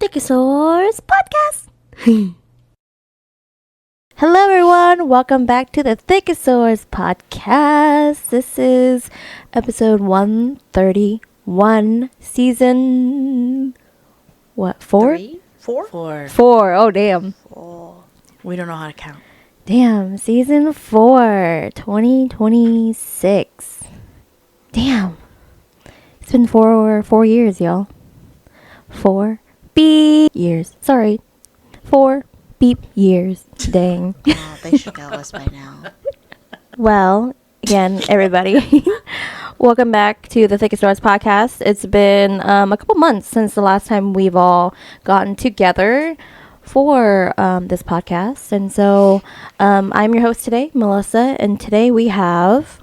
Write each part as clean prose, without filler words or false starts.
Thiccasaurs podcast. Hello, everyone. Welcome back to the Thiccasaurs podcast. This is episode 131, season what? 4? 3? 4? 4. 4. Oh, damn. Oh. We don't know how to count. Damn, season 4, 2026. Damn. It's been 4 years, y'all. 4 beep years. Sorry. 4 beep years. Dang. Oh, they should know us by now. Well, again, everybody, welcome back to the Thiccasaurs podcast. It's been a couple months since the last time we've all gotten together for this podcast. And so I'm your host today, Melissa, and today we have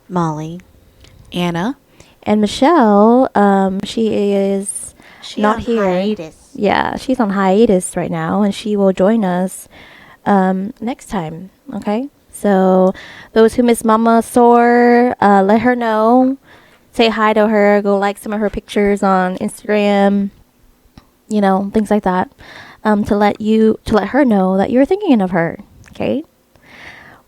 Molly. Anna. and Michelle. She is not on here. hiatus. Yeah, she's on hiatus right now, and she will join us next time. Okay, so those who miss Mama Sore, let her know. Say hi to her. Go like some of her pictures on Instagram. You know, things like that. To let her know that you're thinking of her. Okay.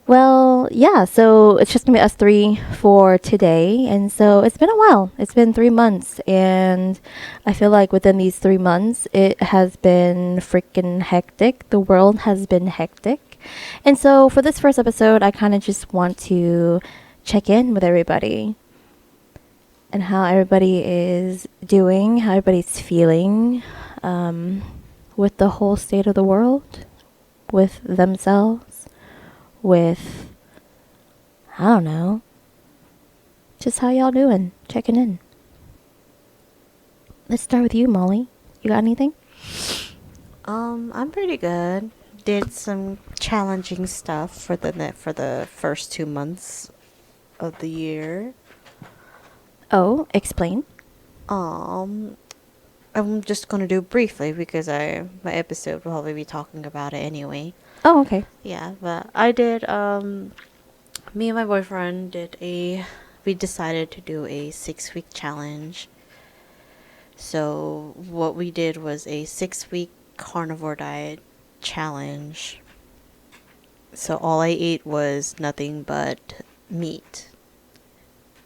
Well, yeah, so it's just gonna be us three for today, and so it's been a while. It's been 3 months, and I feel like within these 3 months, it has been freaking hectic. The world has been hectic, and so for this first episode, I kind of just want to check in with everybody and how everybody is doing, how everybody's feeling, with the whole state of the world, with themselves, with, I don't know, just how y'all doing, checking in. Let's start with you, Molly. You got anything? I'm pretty good. Did some challenging stuff for the first 2 months of the year. Oh, explain. I'm just gonna do briefly because my episode will probably be talking about it anyway. Oh, okay. Yeah, but I did, me and my boyfriend we decided to do a 6-week challenge. So what we did was a 6-week carnivore diet challenge. So all I ate was nothing but meat.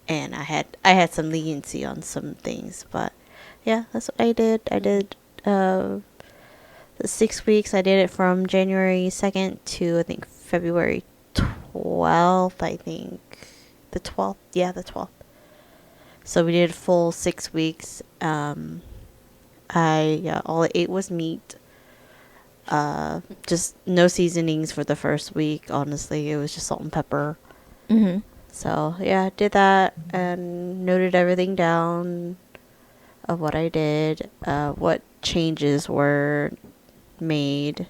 And I had some leniency on some things, but yeah, that's what I did. I did, the 6 weeks. I did it from January 2nd to I think February 12th. I think the 12th. Yeah, the 12th. So we did full 6 weeks. All I ate was meat. Just no seasonings for the first week. Honestly, it was just salt and pepper. Mm-hmm. So yeah, I did that and noted everything down of what I did, what changes were made,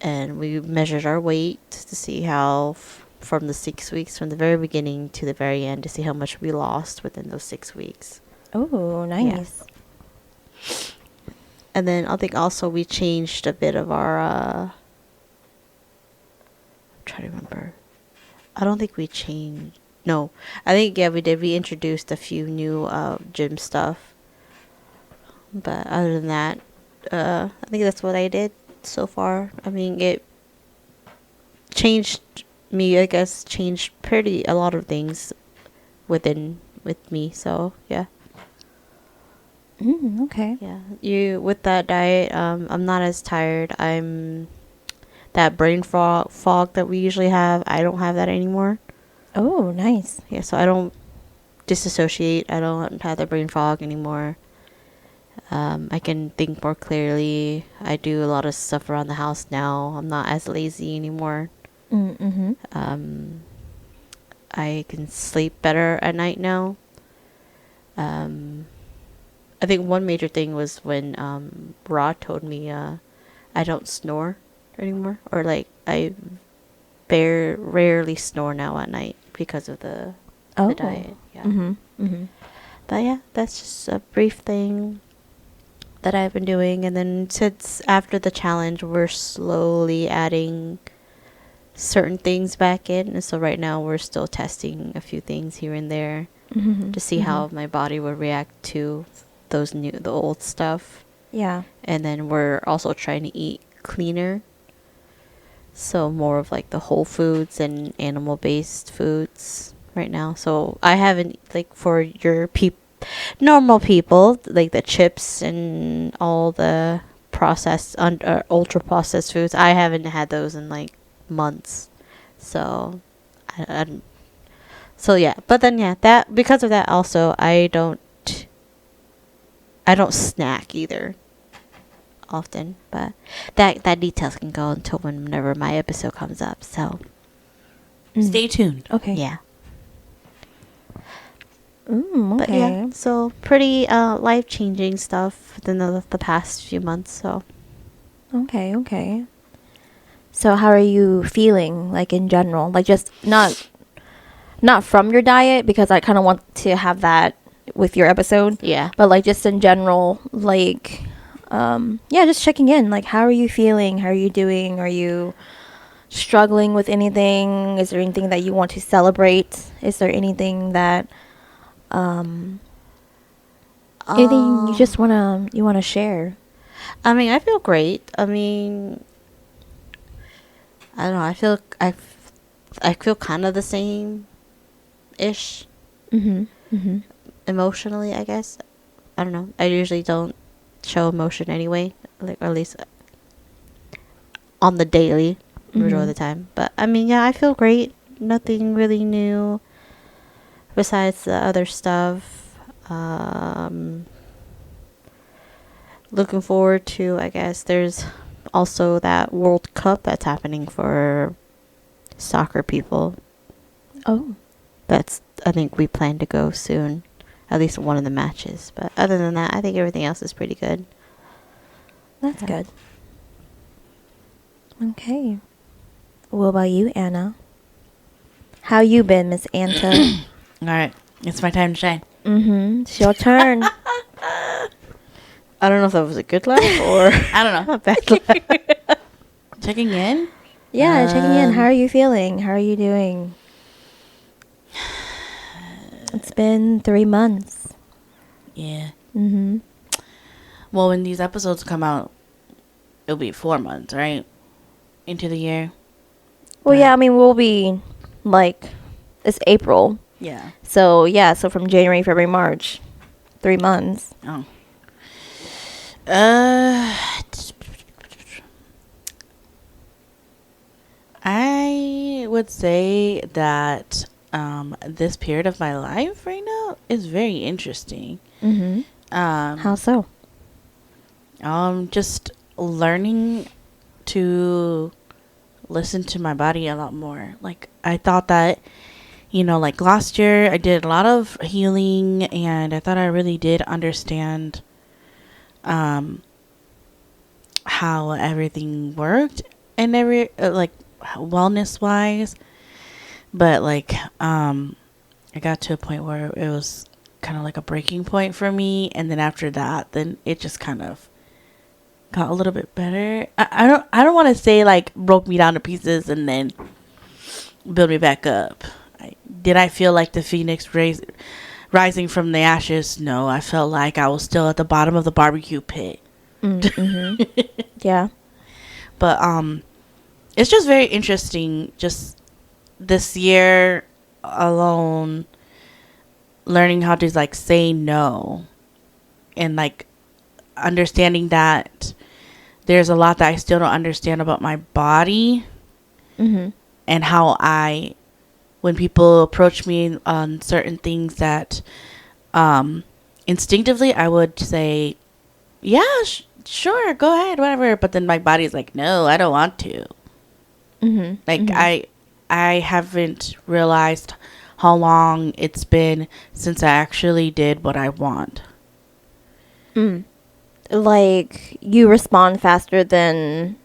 and we measured our weight to see how from the 6 weeks, from the very beginning to the very end, to see how much we lost within those 6 weeks. Oh, nice. And then I think also we changed a bit of our I'm trying to remember. I don't think we changed. No, I think we did. We introduced a few new gym stuff, but other than that, I think that's what I did so far. I mean, it changed me. I guess changed a lot of things with me. So yeah, Okay. yeah. With that diet, I'm not as tired. That brain fog that we usually have. I don't have that anymore. Oh, nice. Yeah, so I don't disassociate. I don't have the brain fog anymore. I can think more clearly. I do a lot of stuff around the house now. I'm not as lazy anymore. Mm-hmm. I can sleep better at night now. I think one major thing was when Ra told me I don't snore anymore, or like I rarely snore now at night because of the diet. Yeah. Mm-hmm. Mm-hmm. But yeah, that's just a brief thing that I've been doing. And then since after the challenge, we're slowly adding certain things back in. And so right now we're still testing a few things here and there to see how my body would react to the old stuff. Yeah. And then we're also trying to eat cleaner. So more of like the whole foods and animal based foods right now. So I haven't, like, for your normal people, like the chips and all the processed ultra processed foods, I haven't had those in like months. So I so yeah, but then yeah, that because of that also I don't snack either often, but that details can go until whenever my episode comes up. So Stay tuned. Okay. yeah. Okay. But yeah, so pretty life changing stuff within the past few months. So Okay. Okay. So how are you feeling, like, in general? Like, just not from your diet, because I kind of want to have that with your episode. yeah, But like just in general, like, yeah, just checking in. Like, how are you feeling? How are you doing? Are you struggling with anything? Is there anything that you want to celebrate? Is there anything that anything you just wanna share? I mean, I feel great. I mean, I don't know. I feel kind of the same ish Mhm. Mhm. emotionally. I guess I don't know. I usually don't show emotion anyway, like, or at least on the daily, majority of the time. But I mean, yeah, I feel great. Nothing really new besides the other stuff. Looking forward to, I guess, there's also that World Cup that's happening for soccer people. Oh, That's, I think we plan to go soon, at least one of the matches. But other than that, I think everything else is pretty good. that's Yeah. good. Okay. What about you, Anna? How you been, Miss Anta? All right. It's my time to shine. It's your turn. I don't know if that was a good laugh or I don't know. a bad laugh. Checking in. Yeah, checking in. How Um, are you feeling? How are you doing? It's been 3 months. Yeah. Mm-hmm. Well, when these episodes come out, it'll be 4 months, right? Into the year. Well, yeah, I mean, we'll be, like, it's April. Yeah. So, yeah, so from January, February, March, 3 months. Oh. Uh, I would say that this period of my life right now is very interesting. Mm-hmm. How so? Just learning to listen to my body a lot more. Like, I thought that, like last year I did a lot of healing and I thought I really did understand how everything worked and like wellness wise, but like I got to a point where it was kind of like a breaking point for me, and then after that then it just kind of got a little bit better. I don't want to say like broke me down to pieces and then build me back up. Did I feel like the phoenix rising from the ashes? No, I felt like I was still at the bottom of the barbecue pit. Mm-hmm. Yeah. But it's just very interesting, just this year alone, learning how to like say no, and like understanding that there's a lot that I still don't understand about my body, Mm-hmm. and how when people approach me on certain things that instinctively I would say, yeah, sure, go ahead, whatever, but then my body's like, no, I don't want to. Mm-hmm. Like, mm-hmm. I haven't realized how long it's been since I actually did what I want. Like, you respond faster than...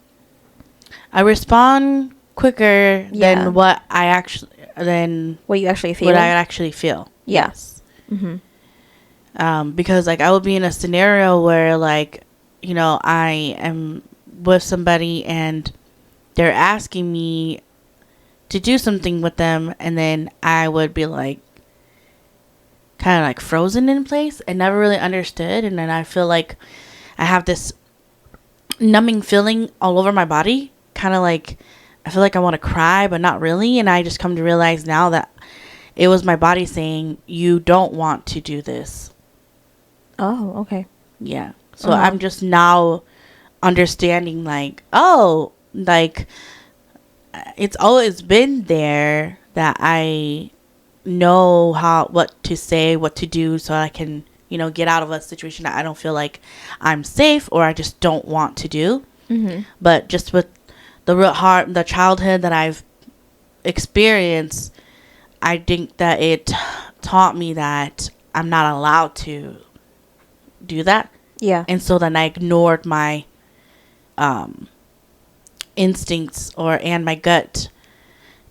I respond quicker Yeah. than what I actually feel. Yeah. Yes. Because like I would be in a scenario where like, I am with somebody and they're asking me to do something with them, and then I would be like kind of like frozen in place and never really understood, and then I feel like I have this numbing feeling all over my body, kind of like I feel like I want to cry, but not really. And I just come to realize now that it was my body saying, you don't want to do this. Oh, okay. Yeah. So I'm just now understanding, like, oh, like, it's always been there that I know what to say, what to do, so I can, get out of a situation that I don't feel like I'm safe or I just don't want to do. Mm-hmm. But just with the childhood that I've experienced, I think that it taught me that I'm not allowed to do that. Yeah. And so then I ignored my instincts and my gut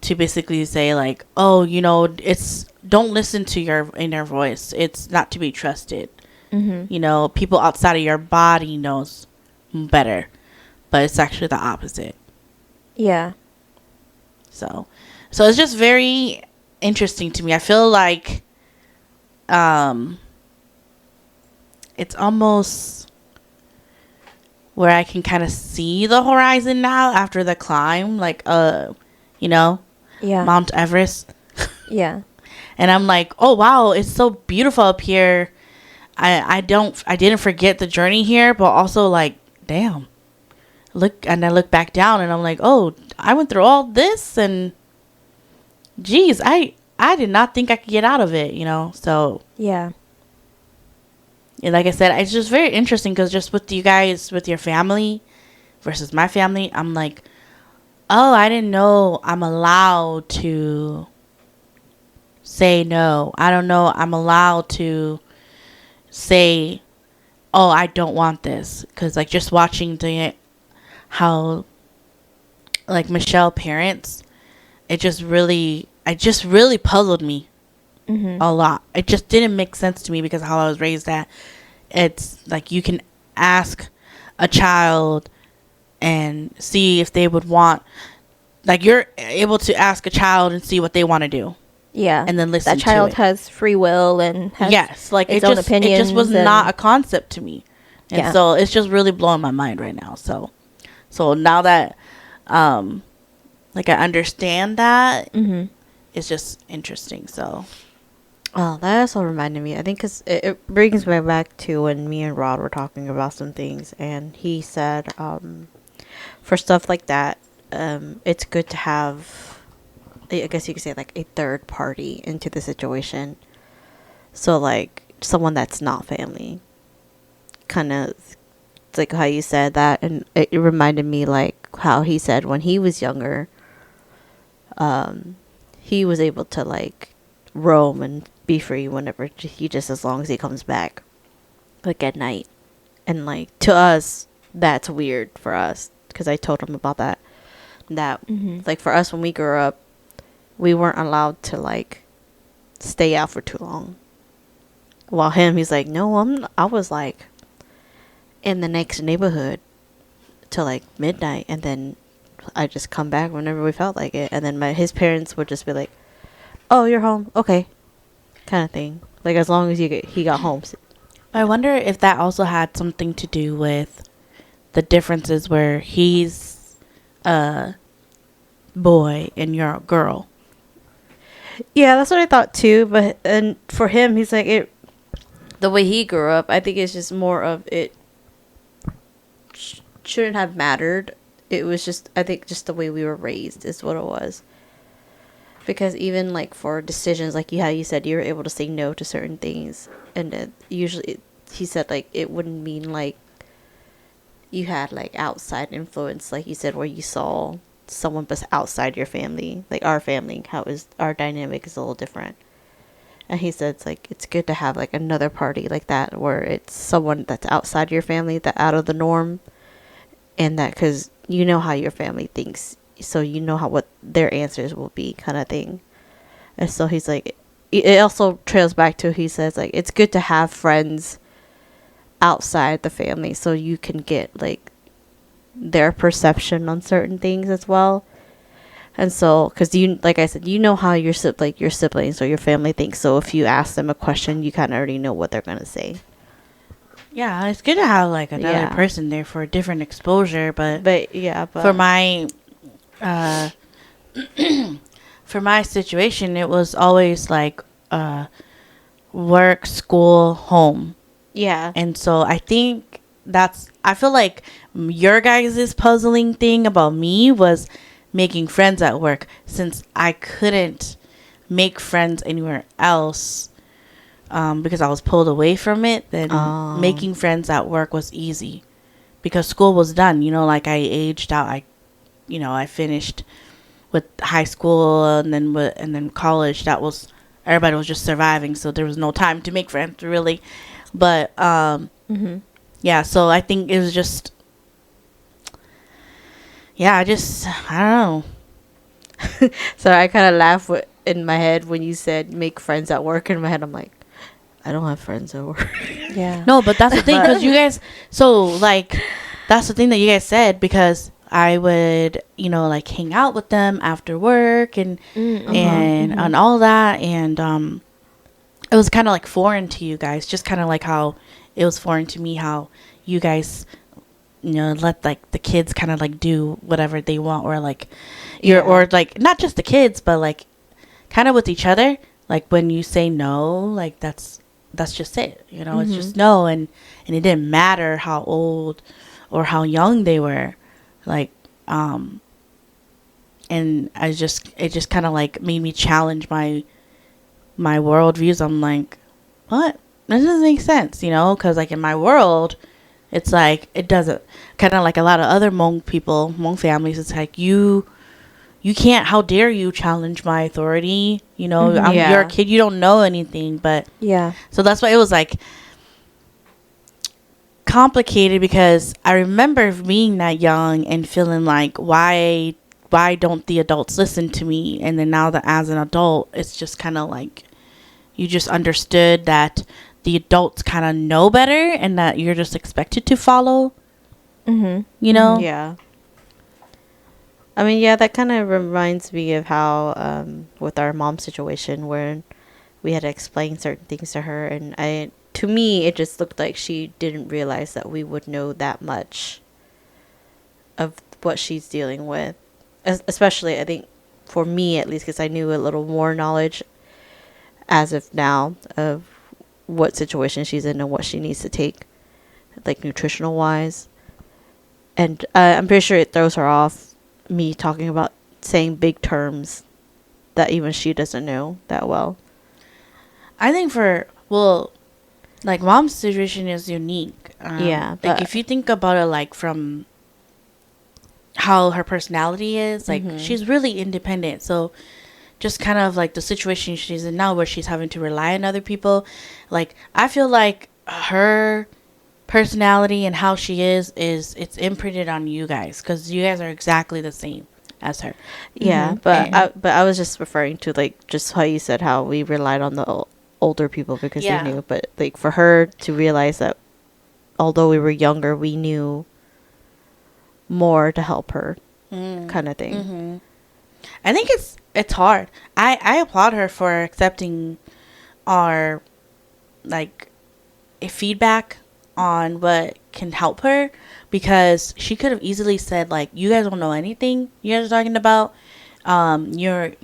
to basically say, like, oh, it's don't listen to your inner voice. It's not to be trusted. Mm-hmm. People outside of your body knows better, but it's actually the opposite. Yeah. So it's just very interesting to me. I feel like it's almost where I can kind of see the horizon now after the climb, like Yeah. Mount Everest. Yeah. And I'm like, oh wow, it's so beautiful up here. I didn't forget the journey here, but also like, damn. I look back down and I'm like, oh, I went through all this, and geez, I did not think I could get out of it, So Yeah. and like I said, it's just very interesting because just with you guys, with your family versus my family, I'm like, oh, I didn't know I'm allowed to say no. I don't know I'm allowed to say, oh, I don't want this. Because, like, just watching how, like, Michelle parents, it just really puzzled me a lot. It just didn't make sense to me because of how I was raised at. It's like you can ask a child and see if they would want, like, you're able to ask a child and see what they want to do. Yeah. And then listen that child to it. has free will and has Yes, like its it own just opinions. it just was not a concept to me. And Yeah. so it's just really blowing my mind right now. So now that like I understand that, it's just interesting. So Oh, that also reminded me. I think because it brings me back to when me and Rod were talking about some things, and he said, for stuff like that, it's good to have, I guess you could say, like a third party into the situation. So like someone that's not family, kind of like how you said that, and it reminded me like how he said when he was younger, he was able to like roam and be free whenever as long as he comes back, like at night. And like to us that's weird for us because I told him about that like for us when we grew up, we weren't allowed to like stay out for too long. While he's like, no, I was like in the next neighborhood till like midnight, and then I just come back whenever we felt like it. And then his parents would just be like, oh, you're home, okay, kind of thing. Like as long as he got home. I wonder if that also had something to do with the differences where he's a boy and you're a girl. Yeah, that's what I thought too. But and for him, he's like the way he grew up, I think it's just more of it shouldn't have mattered. It was just, I think, just the way we were raised is what it was. Because even like for decisions, like how you said you were able to say no to certain things, and usually he said like it wouldn't mean like you had like outside influence, like you said, where you saw someone but outside your family, like our family, our dynamic is a little different. And he said it's like it's good to have like another party like that where it's someone that's outside your family, that out of the norm, and that because you know how your family thinks, so you know what their answers will be, kind of thing. And so he's like, it also trails back to, he says like it's good to have friends outside the family so you can get like their perception on certain things as well. And so, because you, like I said, you know how your siblings or your family thinks. So if you ask them a question, you kind of already know what they're gonna say. Yeah, it's good to have like another Yeah. person there for a different exposure, but But for my uh for my situation, it was always like work, school, home. yeah. And so I feel like your guys' puzzling thing about me was making friends at work, since I couldn't make friends anywhere else because I was pulled away from it. Then making friends at work was easy because school was done. Like I aged out. I finished with high school and then college. That was everybody was just surviving, so there was no time to make friends really. But Mm-hmm. yeah, so I think it was just, yeah, I don't know. So I kind of laughed in my head when you said make friends at work. In my head, I'm like, I don't have friends at work. Yeah. No, but that's the thing, because you guys, so like, that's the thing that you guys said, because I would, like hang out with them after work and and all that, and it was kind of like foreign to you guys, just kind of like how it was foreign to me how you guys let like the kids kind of like do whatever they want, or like or like not just the kids but like kind of with each other, like when you say no, like that's just it, it's just no, and it didn't matter how old or how young they were, like and it just kind of like made me challenge my worldviews. I'm like, what? This doesn't make sense, because like in my world, it's like it doesn't. Kind of like a lot of other Hmong families, it's like you can't. How dare you challenge my authority? You're a kid, you don't know anything. But Yeah. so that's why it was like complicated, because I remember being that young and feeling like why don't the adults listen to me? And then now that as an adult, it's just kind of like you just understood that the adults kind of know better and that you're just expected to follow. Yeah. I mean, yeah, that kind of reminds me of how with our mom situation where we had to explain certain things to her, and to me it just looked like she didn't realize that we would know that much of what she's dealing with, especially I think for me at least, because I knew a little more knowledge as of now of what situation she's in and what she needs to take, like nutritional wise. And I'm pretty sure it throws her off, me talking about saying big terms that even she doesn't know that well. I think like mom's situation is unique. Yeah, like but if you think about it, like from how her personality is, like she's really independent. So just kind of like the situation she's in now, where she's having to rely on other people, like I feel like her personality and how she is it's imprinted on you guys, because you guys are exactly the same as her. yeah, but I was just referring to like just how you said how we relied on the older people because they knew, but like for her to realize that although we were younger, we knew more to help her, kind of thing. I think it's hard. I applaud her for accepting our like a feedback on what can help her, because she could have easily said like, you guys don't know anything you guys are talking about, you're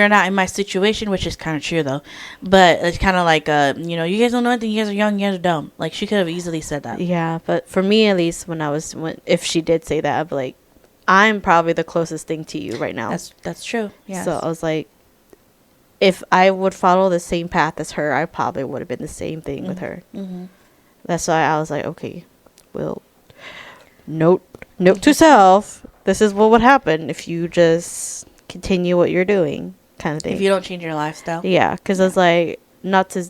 not in my situation, which is kind of true though, but it's kind of like you guys don't know anything, you guys are young, you guys are dumb. Like she could have easily said that. Yeah, but for me at least, when if she did say that, I'd be like, I'm probably the closest thing to you right now. That's true. Yeah. So I was like, if I would follow the same path as her, I probably would have been the same thing with her. That's why I was like, okay, well, note to self, this is what would happen if you just continue what you're doing, kind of thing. If you don't change your lifestyle. Yeah, because I was like, not to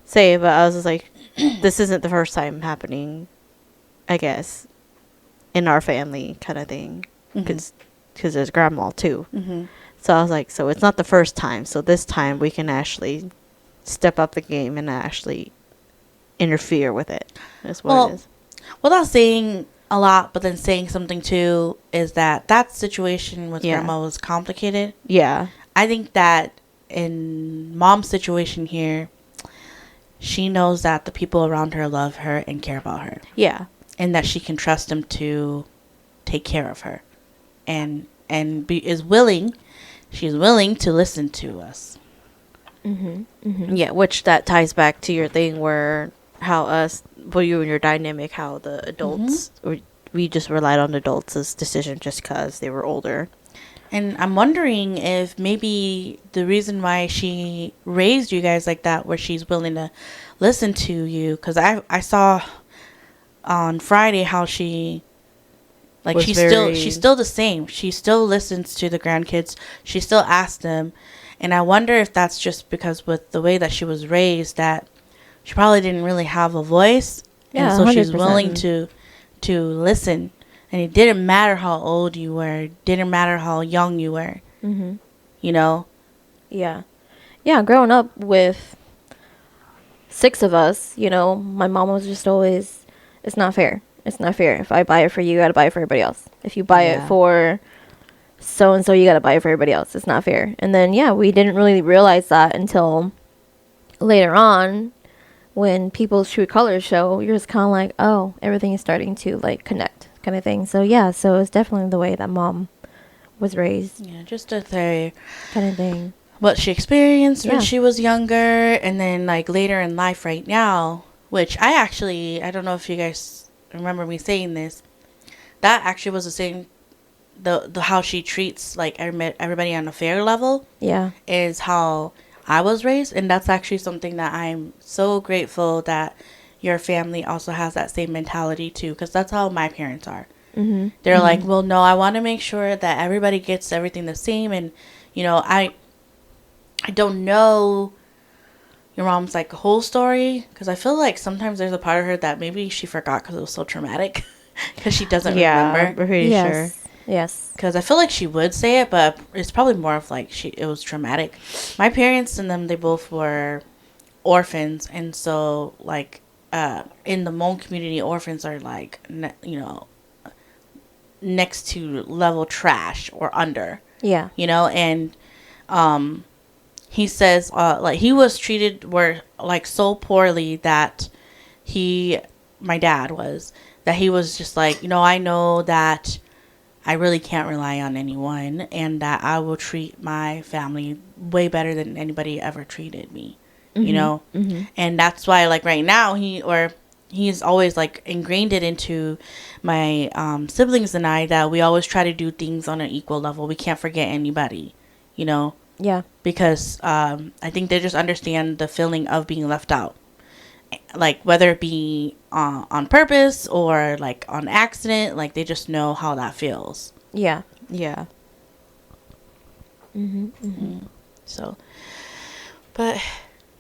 say, but I was just like, this isn't the first time happening, I guess, in our family, kind of thing, because there's grandma too. So I was like, so it's not the first time. So this time we can actually step up the game and actually interfere with it. That's what it is. Without saying a lot, but then saying something too, is that situation with grandma was complicated. Yeah. I think that in mom's situation here, she knows that the people around her love her and care about her, Yeah. and that she can trust them to take care of her, and is willing. She's willing to listen to us. Yeah, which that ties back to your thing where how us, well, you and your dynamic, how the adults, we just relied on adults' decision just because they were older. And I'm wondering if maybe the reason why she raised you guys like that, where she's willing to listen to you, because I saw on Friday how she, like, Was she's still the same. She still listens to the grandkids. She still asks them, and I wonder if that's just because with the way that she was raised, that she probably didn't really have a voice, Yeah, and so she's 100%. willing to listen. And it didn't matter how old you were. It didn't matter how young you were. You know? Yeah. Yeah, growing up with 6 of us, you know, my mom was just always, it's not fair. It's not fair. If I buy it for you, you gotta buy it for everybody else. If you buy it Yeah. for so and so, you gotta buy it for everybody else. It's not fair. And then, yeah, we didn't really realize that until later on when people's true colors show. You're just kind of like, oh, everything is starting to, like, connect kind of thing. So, yeah, so it's definitely the way that mom was raised Yeah, just to say kind of thing. what she experienced Yeah. when she was younger, and then, like, later in life right now, which I don't know if you guys remember me saying this, that actually was the same, the how she treats, like, everybody on a fair level Yeah. is how I was raised. And that's actually something that I'm so grateful that your family also has that same mentality too, because that's how my parents are. They're like, well, no, I want to make sure that everybody gets everything the same. And, you know, I don't know your mom's, like, whole story, because I feel like sometimes there's a part of her that maybe she forgot because it was so traumatic, because she doesn't remember. I'm pretty sure. Yes. Yes. Because I feel like she would say it, but it's probably more of like it was traumatic. My parents and them, they both were orphans, and so, like, in the Hmong community, orphans are like next to level trash or under, Yeah. and he says like he was treated like so poorly that my dad was, that he was just like, I know that I really can't rely on anyone, and that I will treat my family way better than anybody ever treated me, and that's why, like, right now he's always, like, ingrained it into my siblings and I that we always try to do things on an equal level. We can't forget anybody, Yeah. because I think they just understand the feeling of being left out, like, whether it be on purpose or, like, on accident. Like, they just know how that feels. Yeah. Yeah. So, but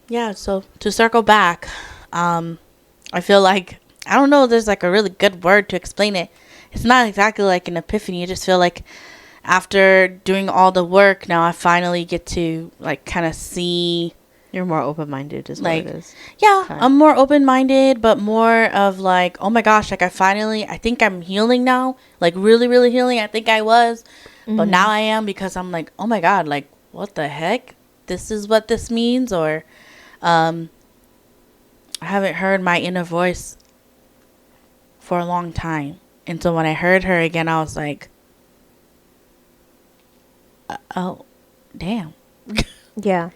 yeah, so to circle back, I feel like, I don't know, there's, like, a really good word to explain it. It's not exactly like an epiphany. I just feel like after doing all the work, now I finally get to, like, kind of see. You're more open-minded is Like, what it is. Yeah, Okay. I'm more open-minded, but more of, like, oh my gosh, like, I think I'm healing now. Like, really, really healing. I think I was. But now I am, because I'm like, oh my God, like, what the heck? This is what this means? Or I haven't heard my inner voice for a long time. And so when I heard her again, I was like, oh, damn. Yeah.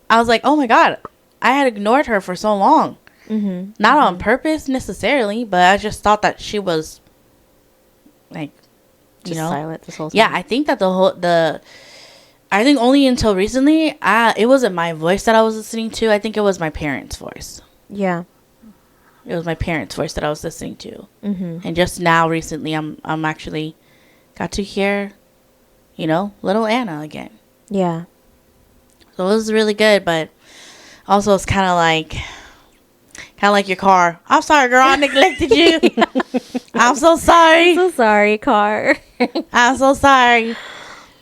I was like, oh my God, I had ignored her for so long. Not on purpose necessarily, but I just thought that she was, like, Just silent this whole time. Yeah, I think that I think only until recently, it wasn't my voice that I was listening to. I think it was my parents' voice. Yeah. It was my parents' voice that I was listening to. And just now, recently, I'm actually got to hear, little Anna again. Yeah. So it was really good, but also it's kind of like your car. I'm sorry, girl, I neglected you. I'm so sorry. So sorry, car. I'm so sorry.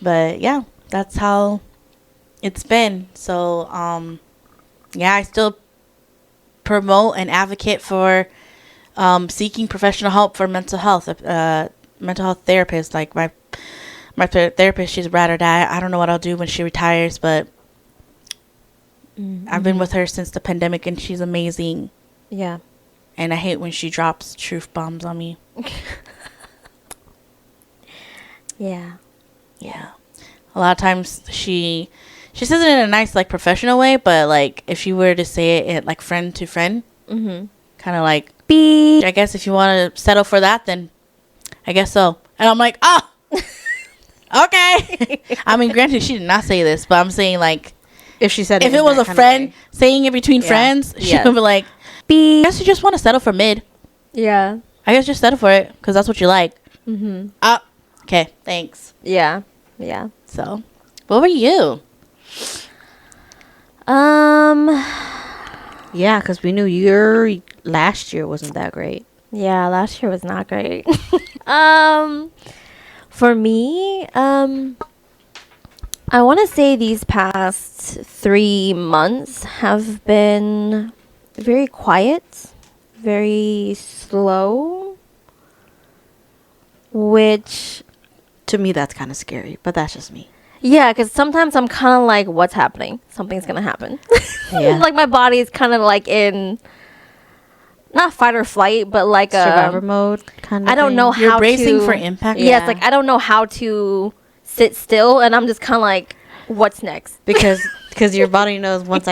But yeah, that's how it's been. So, yeah, I still promote and advocate for seeking professional help for mental health. Mental health therapist, like my therapist, she's ride or die. I don't know what I'll do when she retires, but I've been with her since the pandemic, and she's amazing. Yeah. And I hate when she drops truth bombs on me. Yeah. Yeah. A lot of times she says it in a nice, like, professional way, but, like, if she were to say it in, like, friend to friend, kind of like, Beep. I guess if you want to settle for that, then I guess so. And I'm like, oh, okay. I mean, granted, she did not say this, but I'm saying, like, If she said if in it was that a kind of friend way. saying it between Yeah. friends, she Yes. would be like, I guess you just want to settle for mid. Yeah. I guess just settle for it because that's what you like. Mm-hmm. Okay, thanks. Yeah. Yeah. So, what were you? Yeah, because we knew your last year wasn't that great. Yeah, last year was not great. For me, I want to say these past 3 months have been very quiet, very slow, which, To me, that's kind of scary, but that's just me. yeah, because sometimes I'm kind of like, what's happening? Something's going to happen. Yeah. Like my body is kind of like in, not fight or flight, but like Survivor a, mode kind of I don't know You're how bracing to, for impact? Yes, Yeah. like I don't know how to sit still, and I'm just kind of like, what's next? because your body knows once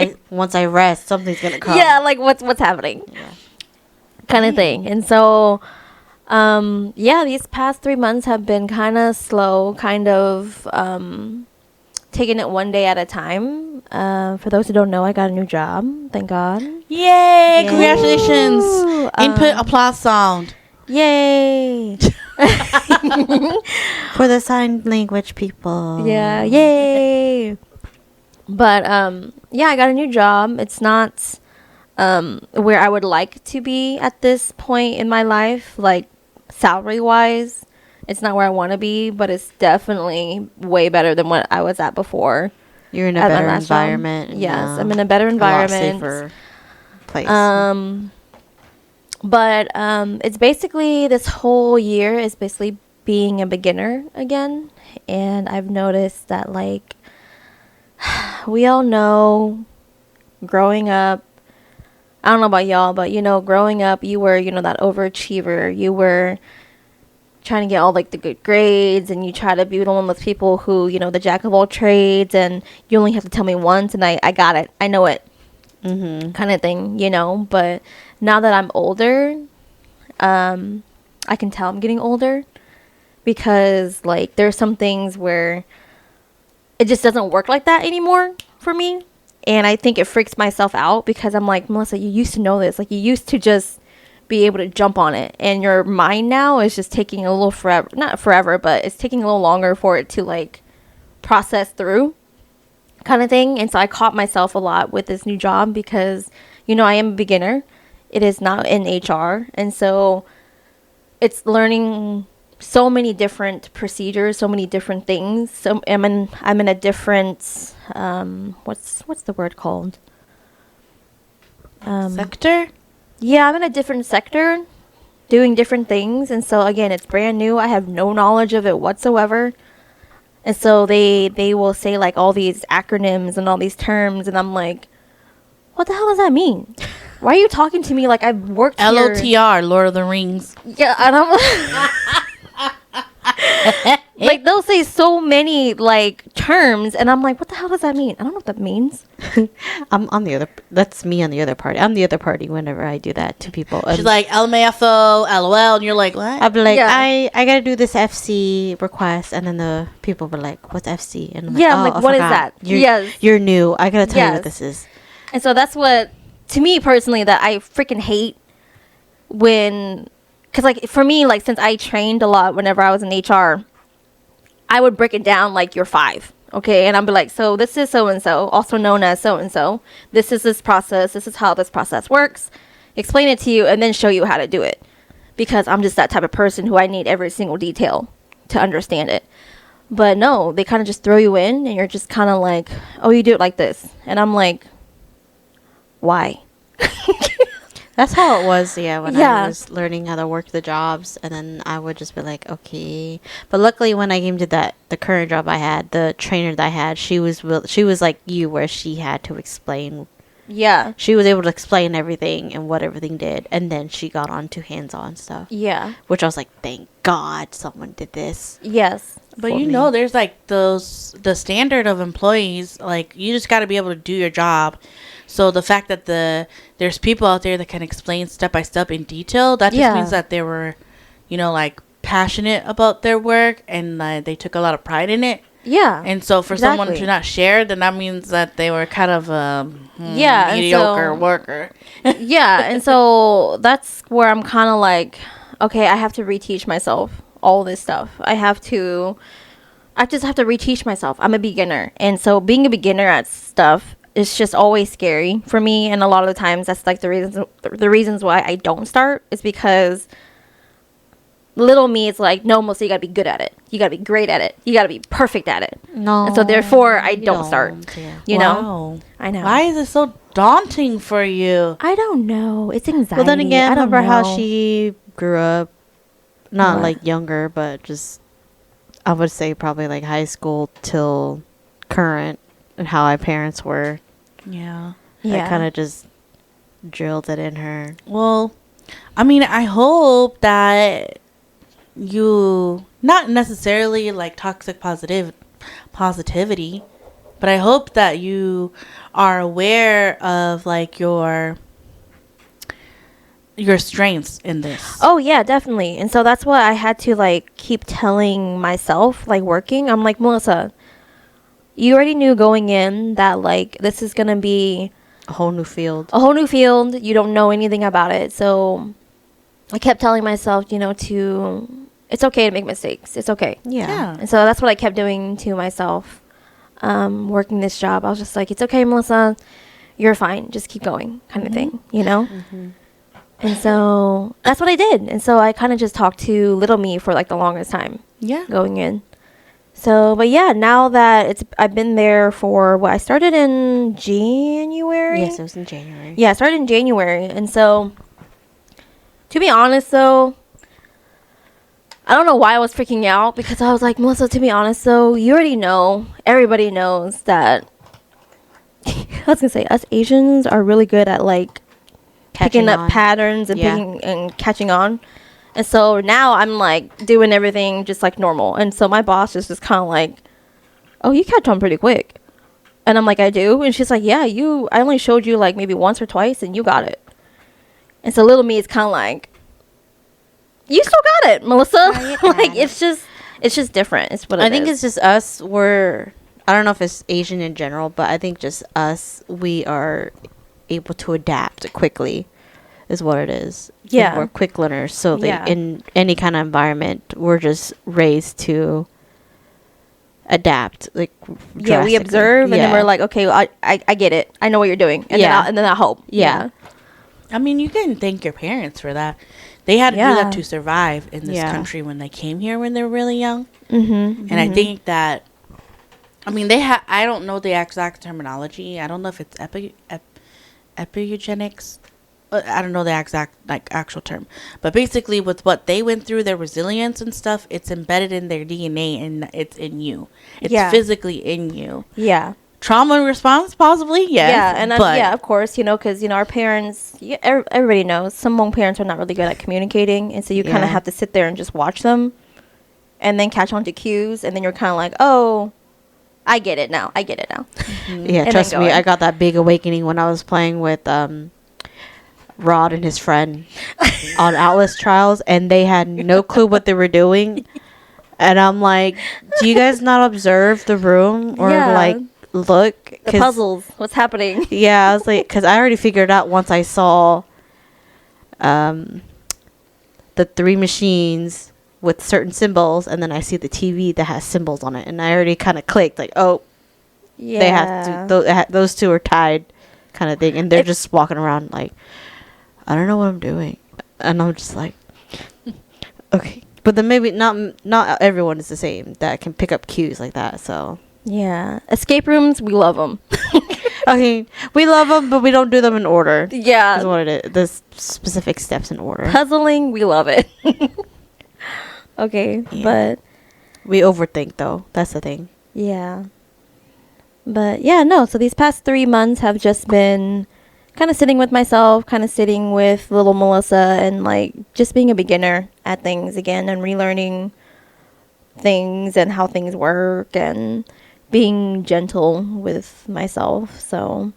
I rest, something's gonna come. Yeah, like what's happening, Yeah. kind of thing. And so, yeah, these past 3 months have been kind of slow, kind of taking it one day at a time. For those who don't know, I got a new job. Thank God. Yay! Congratulations! Woo! Input applause sound. Yay! For the sign language people. Yeah, yay! But yeah, I got a new job. It's not where I would like to be at this point in my life, like salary wise. It's not where I want to be, but it's definitely way better than what I was at before. You're in a At my better last job. environment. and, Yes, I'm in a better a lot environment. safer place. But it's basically this whole year is basically being a beginner again, and I've noticed that, like, we all know growing up, I don't know about y'all, but growing up, you were, that overachiever. You were trying to get all like the good grades, and you try to be one of those people who, the jack of all trades, and you only have to tell me once and I got it. I know it. Kind of thing, but now that I'm older, I can tell I'm getting older, because like there's some things where it just doesn't work like that anymore for me. And I think it freaks myself out, because I'm like, Melissa, you used to know this. Like, you used to just be able to jump on it. And your mind now is just taking a little forever. Not forever, but it's taking a little longer for it to, like, process through, kind of thing. And so I caught myself a lot with this new job, because, I am a beginner. It is not in HR. And so it's learning so many different procedures, so many different things. So I'm in a different what's the word called? Sector? Yeah, I'm in a different sector, doing different things, and so again, it's brand new. I have no knowledge of it whatsoever, and so they will say like all these acronyms and all these terms, and I'm like, what the hell does that mean? Why are you talking to me like I've worked here? LOTR, Lord of the Rings. Yeah, and I'm like, they'll say so many like terms, and I'm like, what the hell does that mean? I don't know what that means. I'm on the other. That's me on the other party. I'm the other party whenever I do that to people. She's like, LMAFO, LOL, and you're like, what? I'll be like, Yeah. I gotta do this FC request, and then the people were like, "What's FC?" And I'm Yeah, I'm "Oh, like, I what is forgot. that?" You're, Yes. you're new. I gotta tell you Yes. what this is." And so that's what, to me personally, that I freaking hate when, because like for me, like since I trained a lot whenever I was in HR, I would break it down like you're 5, okay? And I'd be like, so this is so-and-so, also known as so-and-so. This is this process. This is how this process works. Explain it to you and then show you how to do it. Because I'm just that type of person who I need every single detail to understand it. But no, they kind of just throw you in and you're just kind of like, oh, you do it like this. And I'm like, why? That's how it was, yeah, when Yeah. I was learning how to work the jobs, and then I would just be like, okay. But luckily, when I came to the current job I had, the trainer that I had, she was like you, where she had to explain. Yeah. She was able to explain everything and what everything did, and then she got on to hands-on stuff, Yeah. which I was like, thank God someone did this. Yes. But for you me. know, there's like the standard of employees. Like you just got to be able to do your job. So the fact that there's people out there that can explain step by step in detail, that just Yeah. means that they were, you know, like passionate about their work and they took a lot of pride in it. Yeah. And so for someone Exactly. to not share, then that means that they were kind of a Yeah, and mediocre so- worker. Yeah, and so that's where I'm kind of like, okay, I have to reteach myself all this stuff. I just have to reteach myself. I'm a beginner, and so being a beginner at stuff is just always scary for me. And a lot of the times, that's like the reasons why I don't start is because little me is like, no, Melissa, you gotta be good at it. You gotta be great at it. You gotta be perfect at it. No. And so therefore, I you don't start. Yeah. You know, Wow. I know. Why is it so daunting for you? I don't know. It's anxiety. Well, then again, I don't remember how know. she grew up, not What? like younger, but just, I would say probably like high school till current, and how our parents were. Yeah. That kind of just drilled it in her. Well, I mean, I hope that you not necessarily like toxic positivity, but I hope that you are aware of like your strengths in this. Oh yeah, definitely. And so that's what I had to like keep telling myself, like working. I'm like, Melissa, you already knew going in that like this is gonna be A whole new field. a whole new field. You don't know anything about it. So I kept telling myself, it's okay to make mistakes. It's okay. Yeah. And so that's what I kept doing to myself, working this job. I was just like, it's okay, Melissa. You're fine. Just keep going, kind of thing, And so that's what I did. And so I kind of just talked to little me for like the longest time Yeah. going in. So, but yeah, now that I've been there for I started in January. Yes, it was in January. Yeah, I started in January. And so, to be honest though, I don't know why I was freaking out, because I was like, Melissa, to be honest though, you already know, everybody knows that, I was going to say, us Asians are really good at like picking up patterns and Yeah. picking and catching on. And so now I'm like doing everything just like normal. And so my boss is just kind of like, oh, you catch on pretty quick. And I'm like, I do. And she's like, yeah, I only showed you like maybe once or twice and you got it. And so little me is kind of like, you still got it, Melissa. Yeah, you got Like it. it's just different. It's what I think it's just us. I don't know if it's Asian in general, but I think just us, we are able to adapt quickly, is what it is. Yeah. We're quick learners. So Yeah. in any kind of environment, we're just raised to adapt. Like, yeah, we drastically. observe and then Yeah. we're like, okay, I get it. I know what you're doing. And Yeah. then I hope. Yeah. I mean, you can thank your parents for that. They had to do Yeah. that to survive in this Yeah. country when they came here when they were really young. Mm-hmm. And I think that, I mean, I don't know the exact terminology. I don't know if it's epigenetics. I don't know the exact, like, actual term. But basically, with what they went through, their resilience and stuff, it's embedded in their DNA and it's in you. It's Yeah. physically in you. Yeah. Trauma response, possibly, yes. Yeah, and but yeah, of course, because our parents, everybody knows some Hmong parents are not really good at communicating, and so you kind Yeah. of have to sit there and just watch them, and then catch on to cues, and then you're kind of like, oh, I get it now. Yeah, And then trust me, going. I got that big awakening when I was playing with Rod and his friend on Atlas Trials, and they had no clue what they were doing. And I'm like, do you guys not observe the room or Yeah. like look? The 'Cause- puzzles, what's happening? Yeah, I was like, because I already figured out once I saw the three machines with certain symbols, and then I see the TV that has symbols on it, and I already kind of clicked like, oh, Yeah, they have to. Those two are tied, kind of thing, and they're just walking around like, I don't know what I'm doing, and I'm just like, okay. But then maybe not everyone is the same that can pick up cues like that. So Yeah, escape rooms, we love them. I mean, we love them, but we don't do them in order. Is Yeah. what it is. The specific steps in order. Puzzling, we love it. Okay, Yeah. but We overthink, though. That's the thing. yeah. But yeah, no. So these past 3 months have just been kind of sitting with myself, kind of sitting with little Melissa, and like just being a beginner at things again and relearning things and how things work and being gentle with myself. So,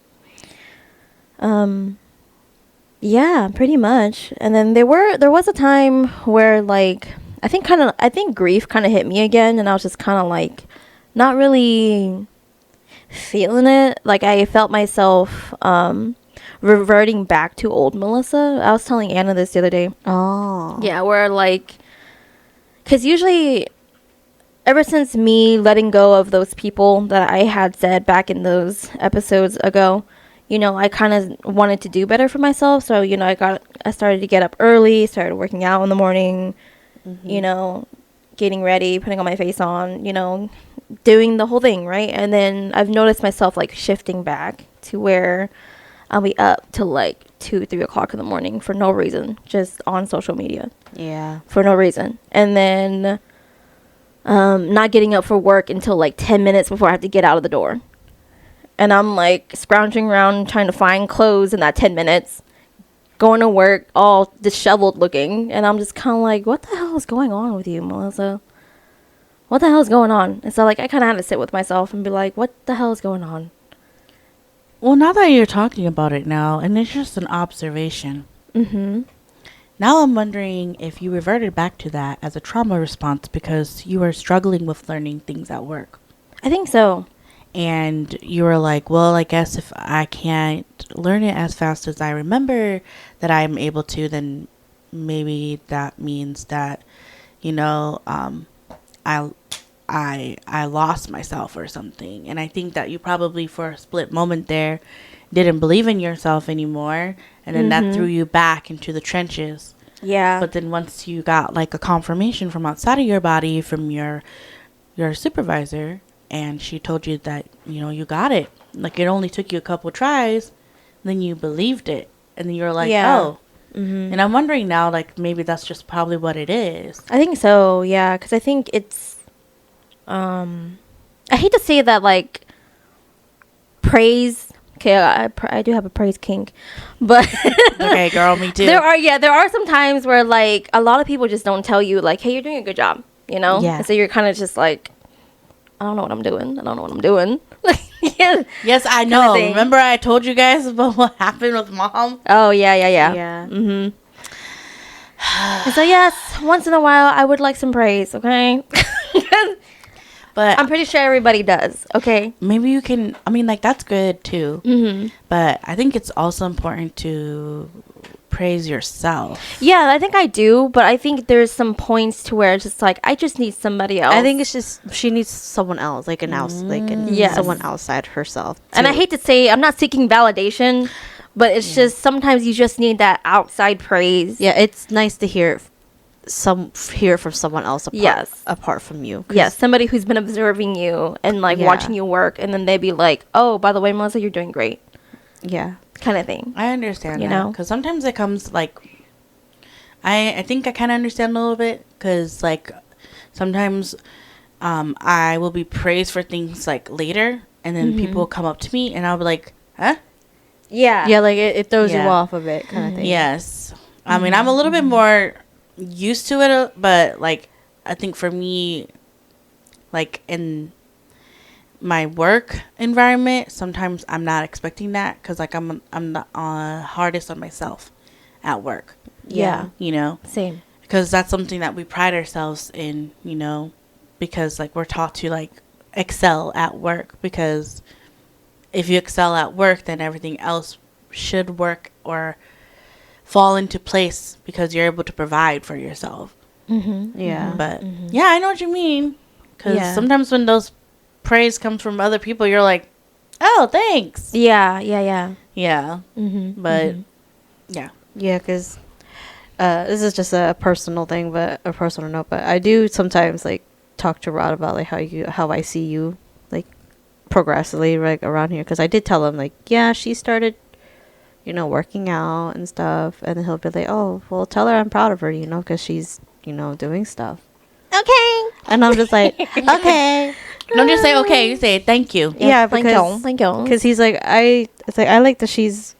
yeah, pretty much. And then there was a time where like I think grief kind of hit me again, and I was just kind of like not really feeling it. Like I felt myself reverting back to old Melissa. I was telling Anna this the other day. Oh. Yeah, where like, because usually, ever since me letting go of those people that I had said back in those episodes ago, you know, I kind of wanted to do better for myself. So, you know, I started to get up early, started working out in the morning, you know, getting ready, putting on my face on, you know, doing the whole thing, right? And then I've noticed myself like shifting back to where I'll be up till like 2-3 o'clock in the morning for no reason, just on social media Yeah. for no reason. And then not getting up for work until like 10 minutes before I have to get out of the door. And I'm like scrounging around trying to find clothes in that 10 minutes, going to work all disheveled looking. And I'm just kind of like, what the hell is going on with you, Melissa? What the hell is going on? And so like I kind of had to sit with myself and be like, what the hell is going on? Well, now that you're talking about it now, and it's just an observation. Mm-hmm. Now I'm wondering if you reverted back to that as a trauma response because you were struggling with learning things at work. I think so. And you were like, well, I guess if I can't learn it as fast as I remember that I'm able to, then maybe that means that, you know, I lost myself or something. And I think that you probably for a split moment there didn't believe in yourself anymore. And then that threw you back into the trenches. Yeah. But then once you got like a confirmation from outside of your body, from your supervisor, and she told you that, you know, you got it. Like it only took you a couple tries, then you believed it. And then you're like, Yeah. oh. And I'm wondering now, like, maybe that's just probably what it is. I think so, yeah, because I think it's, I hate to say that, like, praise, okay, I do have a praise kink, but Okay, girl, me too. there are some times where, like, a lot of people just don't tell you, like, hey, you're doing a good job, you know? Yeah. And so you're kind of just like, I don't know what I'm doing. Yeah. Yes, I Kinda know. thing. Remember I told you guys about what happened with Mom? Oh, yeah. Yeah. Mm-hmm. And so, yes, once in a while, I would like some praise, okay? But I'm pretty sure everybody does, okay? maybe you can, I mean, like, that's good too. Mm-hmm. But I think it's also important to praise yourself. Yeah, I think I do, but I think there's some points to where it's just like, I just need somebody else. I think it's just she needs someone else, like Yes. someone outside herself. and I to- hate to say, I'm not seeking validation, but it's just sometimes you just need that outside praise. Yeah, it's nice to hear from someone else apart from you. 'Cause- Yes, somebody who's been observing you and like Yeah. watching you work, and then they'd be like, oh, by the way, Melissa, you're doing great, Yeah. kind of thing. I understand You that. know? Because sometimes it comes like, I think I kind of understand a little bit. Because like, sometimes I will be praised for things like later. And then people will come up to me and I'll be like, huh? Yeah. Yeah, like it throws you Yeah. off a bit, kind of thing. Yes. I mean, I'm a little bit more used to it, but like, I think for me, like in my work environment, sometimes I'm not expecting that because like I'm the hardest on myself at work, Yeah. you know, Same. because that's something that we pride ourselves in, you know, because like we're taught to like excel at work, because if you excel at work, then everything else should work or fall into place because you're able to provide for yourself. Mm-hmm. Yeah. But yeah, I know what you mean. Because Yeah. sometimes when those praise comes from other people, you're like, oh, thanks. Yeah. Yeah. Mm-hmm. But yeah. Yeah, because this is just a personal thing, but a personal note. But I do sometimes like talk to Rod about like how I see you, like progressively like around here, because I did tell him like, yeah, she started, working out and stuff, and then he'll be like, oh, well, tell her I'm proud of her, because she's doing stuff. Okay. And I'm just like, okay. Don't just say okay. You say thank you. Yeah, thank because you. because he's like, I like that she's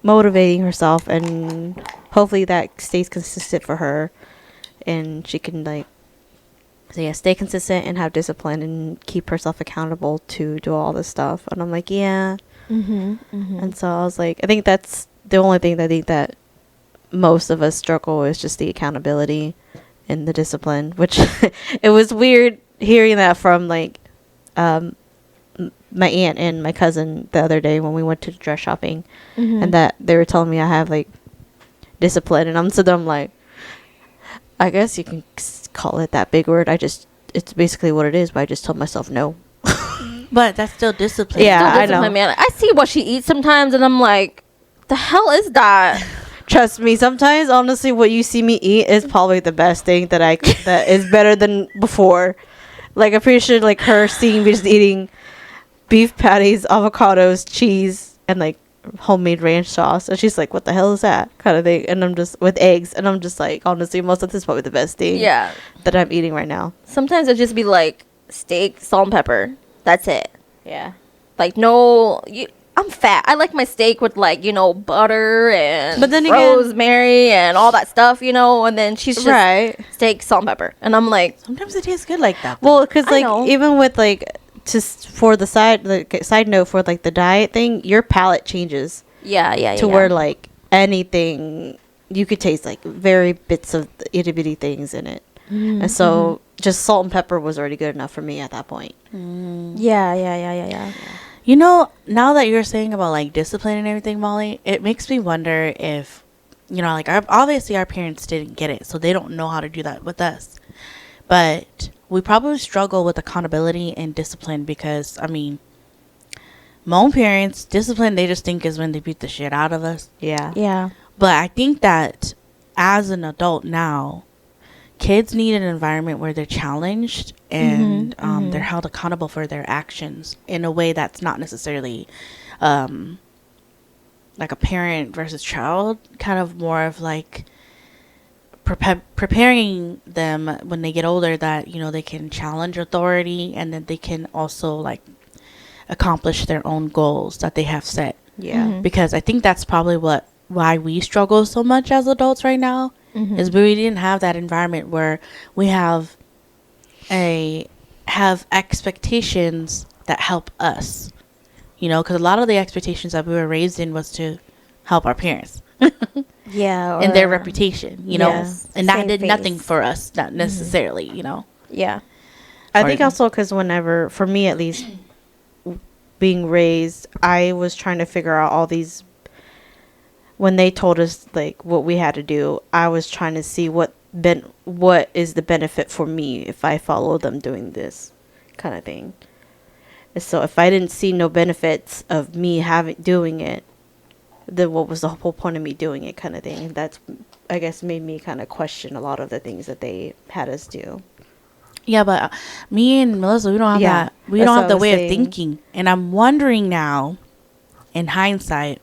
motivating herself, and hopefully that stays consistent for her, and she can like, so yeah, stay consistent and have discipline and keep herself accountable to do all this stuff. And I'm like, yeah. And so I was like, I think that's the only thing that I think that most of us struggle is just the accountability and the discipline, which it was weird hearing that from like my aunt and my cousin the other day when we went to dress shopping, and that they were telling me I have like discipline, and I'm like, I guess you can call it that big word. It's basically what it is, but I just tell myself no. But that's still discipline. Yeah, Still I know. discipline, man. I see what she eats sometimes, and I'm like, the hell is that? Trust me, sometimes honestly what you see me eat is probably the best thing that is better than before. Like, I'm pretty sure like her seeing me just eating beef patties, avocados, cheese, and like homemade ranch sauce, and she's like, what the hell is that, kind of thing. And I'm just with eggs, and I'm just like, honestly, most of this is probably the best thing that I'm eating right now. Sometimes it just be like steak, salt and pepper. That's it. Yeah. Like, no, I'm fat. I like my steak with like, butter and But then again- rosemary and all that stuff, and then she's just Right. steak, salt and pepper. And I'm like, Sometimes it tastes good like that. Well, because I like know. even with like just for the side note for like the diet thing, your palate changes yeah. to where like anything you could taste like very bits of the itty bitty things in it, and so just salt and pepper was already good enough for me at that point. Yeah. Now that you're saying about like discipline and everything, Molly, it makes me wonder if, like obviously our parents didn't get it, so they don't know how to do that with us. But we probably struggle with accountability and discipline because, I mean, my own parents, discipline, they just think is when they beat the shit out of us. Yeah. But I think that as an adult now, kids need an environment where they're challenged and they're held accountable for their actions in a way that's not necessarily like a parent versus child, kind of more of like preparing them when they get older that, they can challenge authority and that they can also like accomplish their own goals that they have set. Yeah. Because I think that's probably why we struggle so much as adults right now. Is we didn't have that environment where we have expectations that help us, because a lot of the expectations that we were raised in was to help our parents Yeah. and their reputation, Yes. and that Same did nothing face. for us, not necessarily, Yeah. I Or- think also because whenever, for me at least, being raised, I was trying to figure out all these. When they told us like what we had to do, I was trying to see what is the benefit for me if I follow them doing this kind of thing. And so if I didn't see no benefits of me doing it, then what was the whole point of me doing it, kind of thing. And that's, I guess, made me kind of question a lot of the things that they had us do. Yeah, but me and Melissa, we don't have Yeah, that. We that's don't what have the I was way saying. of thinking. And I'm wondering now, in hindsight,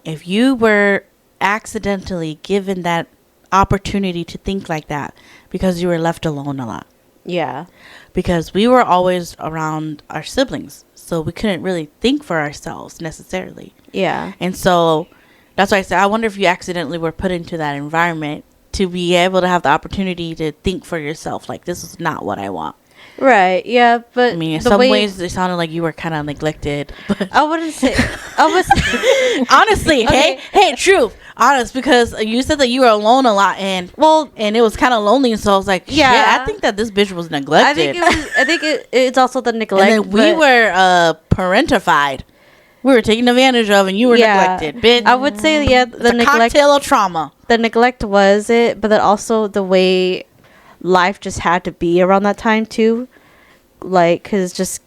if you were accidentally given that opportunity to think like that because you were left alone a lot. Yeah. Because we were always around our siblings, so we couldn't really think for ourselves necessarily. Yeah. And so that's why I said, I wonder if you accidentally were put into that environment to be able to have the opportunity to think for yourself, like, this is not what I want. Right. Yeah. But I mean, in the some way- ways, it sounded like you were kind of neglected. But I wouldn't say. I was. honestly, Okay. hey, truth, honest, because you said that you were alone a lot, and it was kind of lonely. So I was like, Yeah. yeah, I think that this bitch was neglected. I think it's also the neglect. and then we but- were parentified. We were taken advantage of, and you were neglected, bitch. I would say, yeah, It's the a neglect. cocktail of trauma. The neglect was it, but then also the way life just had to be around that time too, like, cause just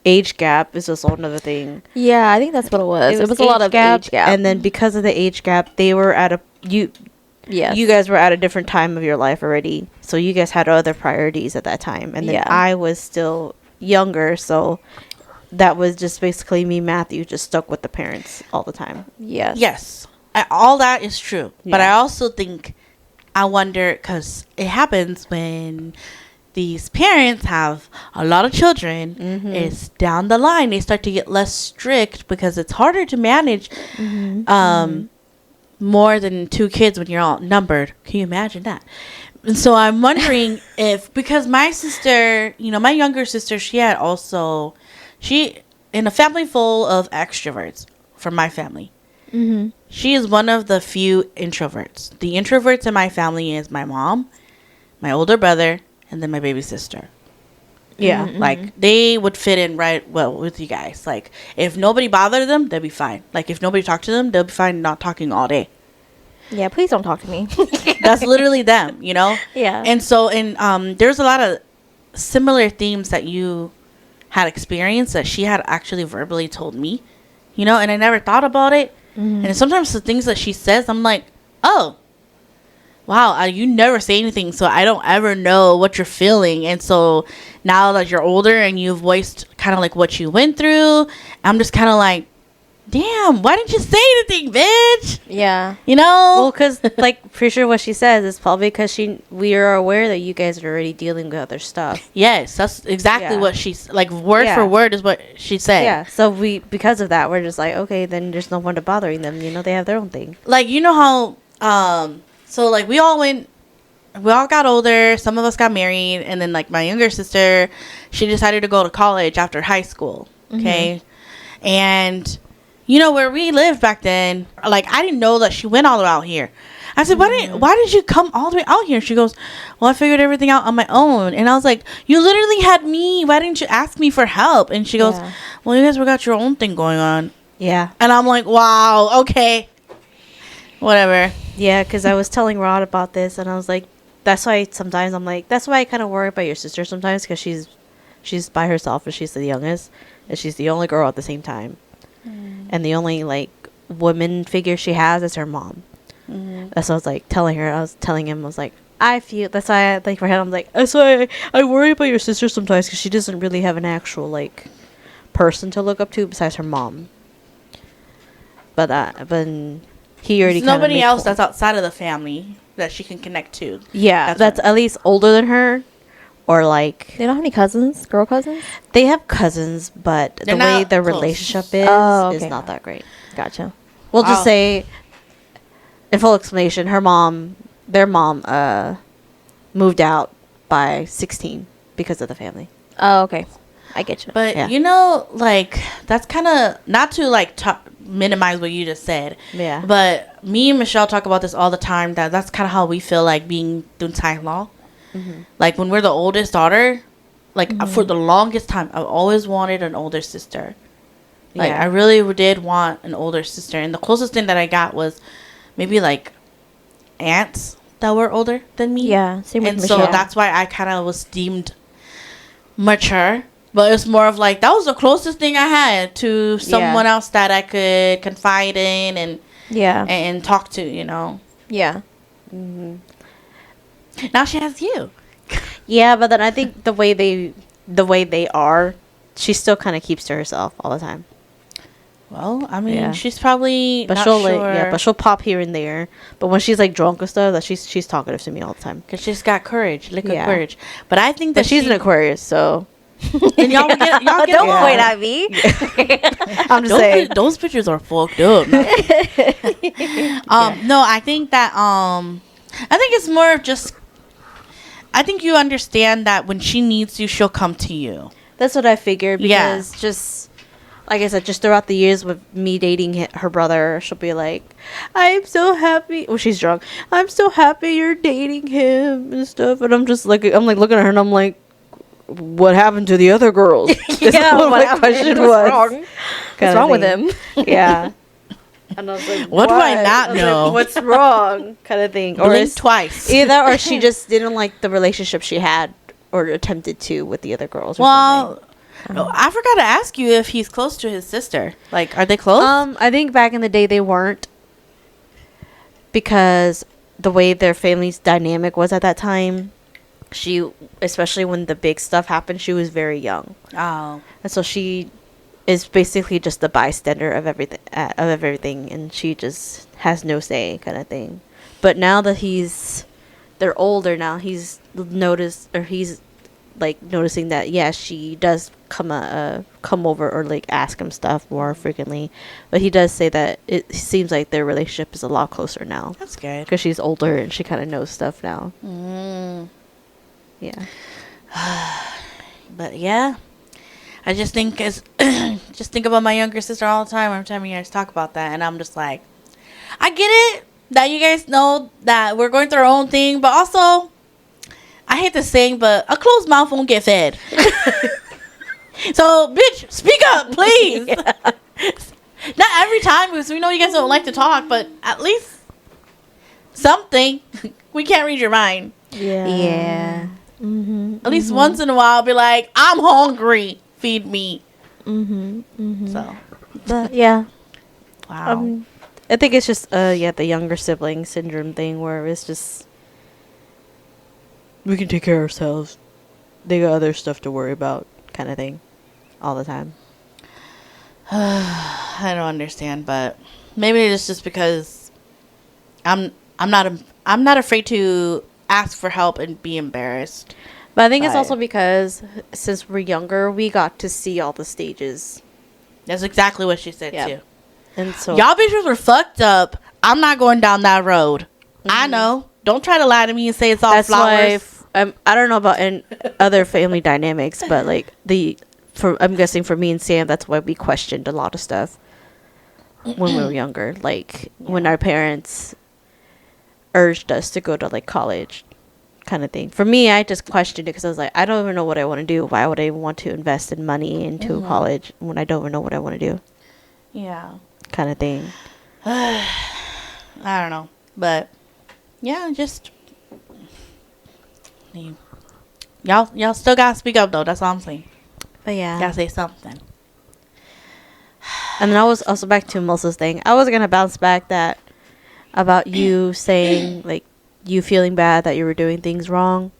age gap is just another thing. Yeah, I think that's what it was. It was a lot of age gap. and then because of the age gap, they were at yes. you guys were at a different time of your life already, so you guys had other priorities at that time, and then Yeah. I was still younger, so that was just basically me, Matthew, just stuck with the parents all the time. Yes. Yes, all that is true. But I Yeah. also think, I wonder, because it happens when these parents have a lot of children, is down the line they start to get less strict because it's harder to manage more than 2 kids when you're all numbered. Can you imagine that? And so I'm wondering if, because my sister, my younger sister, she in a family full of extroverts from my family. She is one of the few introverts. The introverts in my family is my mom, my older brother, and then my baby sister. Yeah. Like, they would fit in right well with you guys. Like, if nobody bothered them, they'd be fine. Like, if nobody talked to them, they'll be fine not talking all day. Yeah, please don't talk to me. That's literally them, Yeah. And so, there's a lot of similar themes that you had experienced that she had actually verbally told me, and I never thought about it. And sometimes the things that she says, I'm like, oh, wow, you never say anything, so I don't ever know what you're feeling. And so now that you're older and you've voiced kind of like what you went through, I'm just kind of like, damn, why didn't you say anything, bitch? Yeah. Well, because, like, pretty sure what she says is probably because we are aware that you guys are already dealing with other stuff. Yes, that's exactly Yeah. what she's, like, word Yeah. for word is what she said. Yeah. So because of that, we're just like, okay, then there's no point to bothering them. They have their own thing. Like, how, so, like, we all got older, some of us got married, and then, like, my younger sister, she decided to go to college after high school, okay? And where we lived back then, like, I didn't know that she went all the way out here. I said, why did you come all the way out here? She goes, well, I figured everything out on my own. And I was like, you literally had me. Why didn't you ask me for help? And she goes, Yeah. well, you guys got your own thing going on. Yeah. And I'm like, wow, okay. Whatever. Yeah, because I was telling Rod about this, and I was like, that's why sometimes I'm like, that's why I kind of worry about your sister sometimes, because she's by herself, and she's the youngest, and she's the only girl at the same time. And the only, like, woman figure she has is her mom. That's what I was, like, telling her. I was telling him, I was like, I feel, that's why I, like, for him, I'm like, that's why I worry about your sister sometimes, because she doesn't really have an actual, like, person to look up to besides her mom. But he already There's nobody kinda else that's outside of the family that she can connect to. Yeah, That's that's right. at least older than her, or like They don't have any cousins? Girl cousins? they have cousins, but They're the way not their close. relationship is Oh, is okay. not that great. Gotcha. We'll just Wow. say, in full explanation, their mom, moved out by 16 because of the family. Oh, okay. I get you. But, Yeah. like, that's kind of, not to, like, minimize what you just said. Yeah. But me and Michelle talk about this all the time, that's kind of how we feel like being Dun Tai Law. Like, when we're the oldest daughter, like, for the longest time, I've always wanted an older sister. Like, Yeah. I really did want an older sister. And the closest thing that I got was maybe, like, aunts that were older than me. Yeah, same with And Michelle. so that's why I kind of was deemed mature. But it's more of like, that was the closest thing I had to someone else that I could confide in and talk to, Yeah. Now she has you. Yeah, but then I think the way they are, she still kind of keeps to herself all the time. Well, I mean, Yeah. she's probably But not she'll sure. but she'll pop here and there. But when she's like drunk and stuff, that she's talkative to me all the time. Because she's got courage, liquid Yeah. courage. But I think that But she's an Aquarius, so And y'all get Don't along. point at me. I'm just saying. Those pictures are fucked up. No, I think that I think it's more of just, I think you understand that when she needs you, she'll come to you. That's what I figured, Yeah. because just like I said, just throughout the years with me dating her brother, she'll be like, I'm so happy. Well, she's drunk. I'm so happy you're dating him and stuff. And I'm just like, looking at her and I'm like, what happened to the other girls? Is what my question was. Wrong? What's Kinda wrong with thing. him? Yeah. And I was like, What do I "What?" not was know? Like, what's wrong? Kind of thing. Or Blink it's twice. either, or she just didn't like the relationship she had or attempted to with the other girls. Or Well, I forgot to ask you if he's close to his sister. Like, are they close? I think back in the day they weren't, because the way their family's dynamic was at that time. She, especially when the big stuff happened, she was very young, Oh. and so she is basically just the bystander of everything, and she just has no say, kind of thing. But now that they're older now, he's like noticing that she does come over or like ask him stuff more frequently, but he does say that it seems like their relationship is a lot closer now That's good. because she's older and she kind of knows stuff now. Yeah. But yeah, I just think just think about my younger sister all the time. Every time you guys talk about that, and I'm just like, I get it that you guys know that we're going through our own thing, but also, I hate this saying, but a closed mouth won't get fed. So, bitch, speak up, please. Not every time, because we know you guys don't like to talk, but at least something. We can't read your mind. Yeah. At least once in a while, be like, I'm hungry. Feed me. So, But yeah. wow. I think it's just the younger sibling syndrome thing where it's just we can take care of ourselves. They got other stuff to worry about, kind of thing, all the time. I don't understand, but maybe it's just because I'm not afraid to ask for help and be embarrassed. But I think it's But- also because since we're younger, we got to see all the stages, That's exactly what she said Yeah. too. and so Y'all bitches were fucked up. I'm not going down that road. I know. Don't try to lie to me and say it's all that's why flowers. I don't know about in other family dynamics, but like I'm guessing for me and Sam, that's why we questioned a lot of stuff when we were younger. Like when our parents urged us to go to like college, kind of thing. For me, I just questioned it because I was like, I don't even know what I want to do. Why would I want to invest in money into college when I don't even know what I want to do? Yeah. Kind of thing. I don't know. But yeah, just y'all still gotta speak up though. That's all I'm saying. But yeah. Gotta say something. And then I was also back to Melissa's thing. I was gonna bounce back that about you saying like you feeling bad that you were doing things wrong.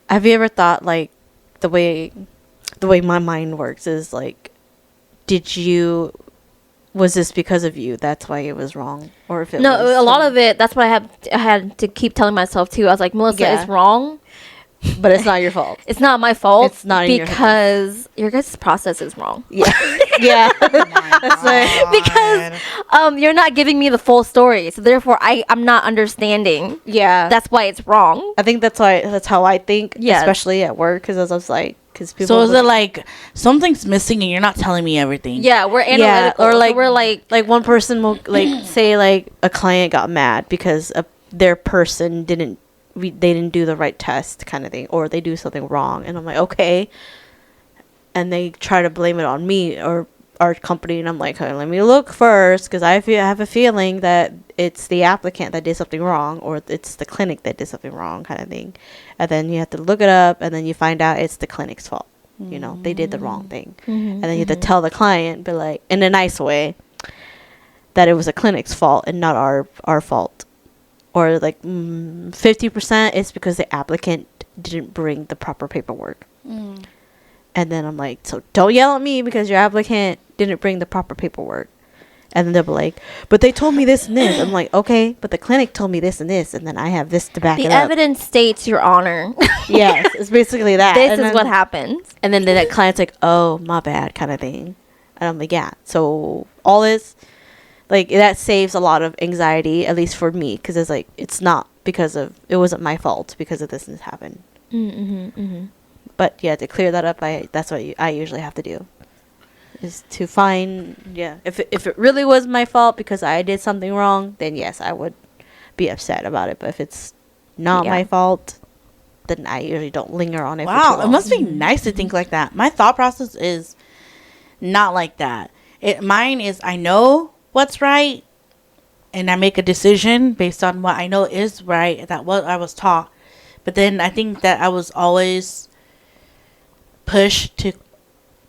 Have you ever thought like the way my mind works is like, was this because of you? That's why it was wrong, or if it No, was a lot of it. That's what I had to keep telling myself too. I was like, Melissa, Yeah. it's wrong. but it's not your fault. It's not my fault. It's not in your because your guys' process is wrong. Yeah, yeah. That's like, Because you're not giving me the full story, so therefore I'm not understanding. yeah. That's why it's wrong. I think that's how I think. Yes. Especially at work, because I was like, because people. So is it like something's missing and you're not telling me everything? Yeah, we're analytical. or so like we're like one person will like say like a client got mad because their person they didn't do the right test, kind of thing, or they do something wrong, and I'm like, okay, and they try to blame it on me or our company, and I'm like, hey, let me look first, because I have a feeling that it's the applicant that did something wrong, or it's the clinic that did something wrong, kind of thing. And then you have to look it up, and then you find out it's the clinic's fault. You know, they did the wrong thing. And then you have to tell the client, but like in a nice way, that it was a clinic's fault and not our fault. Or like 50% is because the applicant didn't bring the proper paperwork. And then I'm like, so don't yell at me because your applicant didn't bring the proper paperwork. And then they'll be like, but they told me this and this. I'm like, okay, but the clinic told me this and this, and then I have this to back the it up. evidence states, Your Honor. Yes, it's basically that. This And is then- what happens. And then that client's like, oh, my bad, kind of thing. And I'm like, yeah. So all this, like, that saves a lot of anxiety, at least for me, because it's like, it wasn't my fault because of this and this happened. But yeah, to clear that up, that's what I usually have to do. Is to find, if it really was my fault because I did something wrong, then yes, I would be upset about it. But if it's not my fault, then I usually don't linger on it. for too Wow, it long. must be nice to think like that. My thought process is not like that. Mine is I know what's right, and I make a decision based on what I know is right. That what I was taught. But then I think that I was always pushed to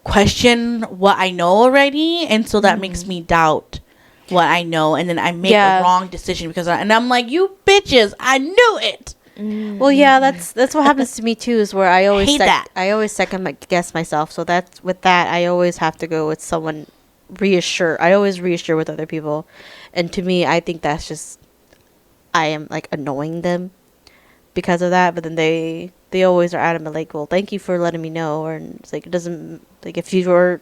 question what I know already, and so that makes me doubt what I know, and then I make a wrong decision because and I'm like, you bitches, I knew it. Well, yeah, that's what happens to me too. Is where I always Hate that. I always second guess myself. So that's with that, I always have to go with someone reassure. I always reassure with other people, and to me, I think that's just I am like annoying them because of that. But then they always are adamant like, well, thank you for letting me know, or it's like it doesn't like if you were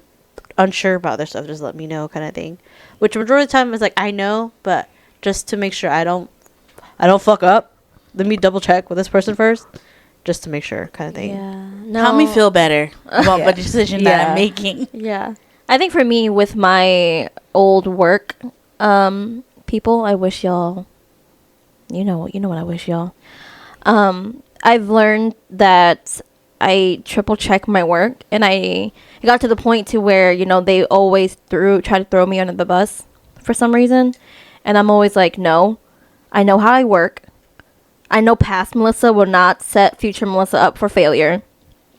unsure about their stuff, just let me know, kind of thing. Which majority of the time is like I know, but just to make sure I don't fuck up. Let me double check with this person first, just to make sure, kind of thing. Yeah. No. Help me feel better about the decision that Yeah. I'm making. Yeah. I think for me, with my old work people, I wish y'all, you know what I wish y'all. I've learned that I triple check my work, and it got to the point to where, they always try to throw me under the bus for some reason. And I'm always like, no, I know how I work. I know past Melissa will not set future Melissa up for failure.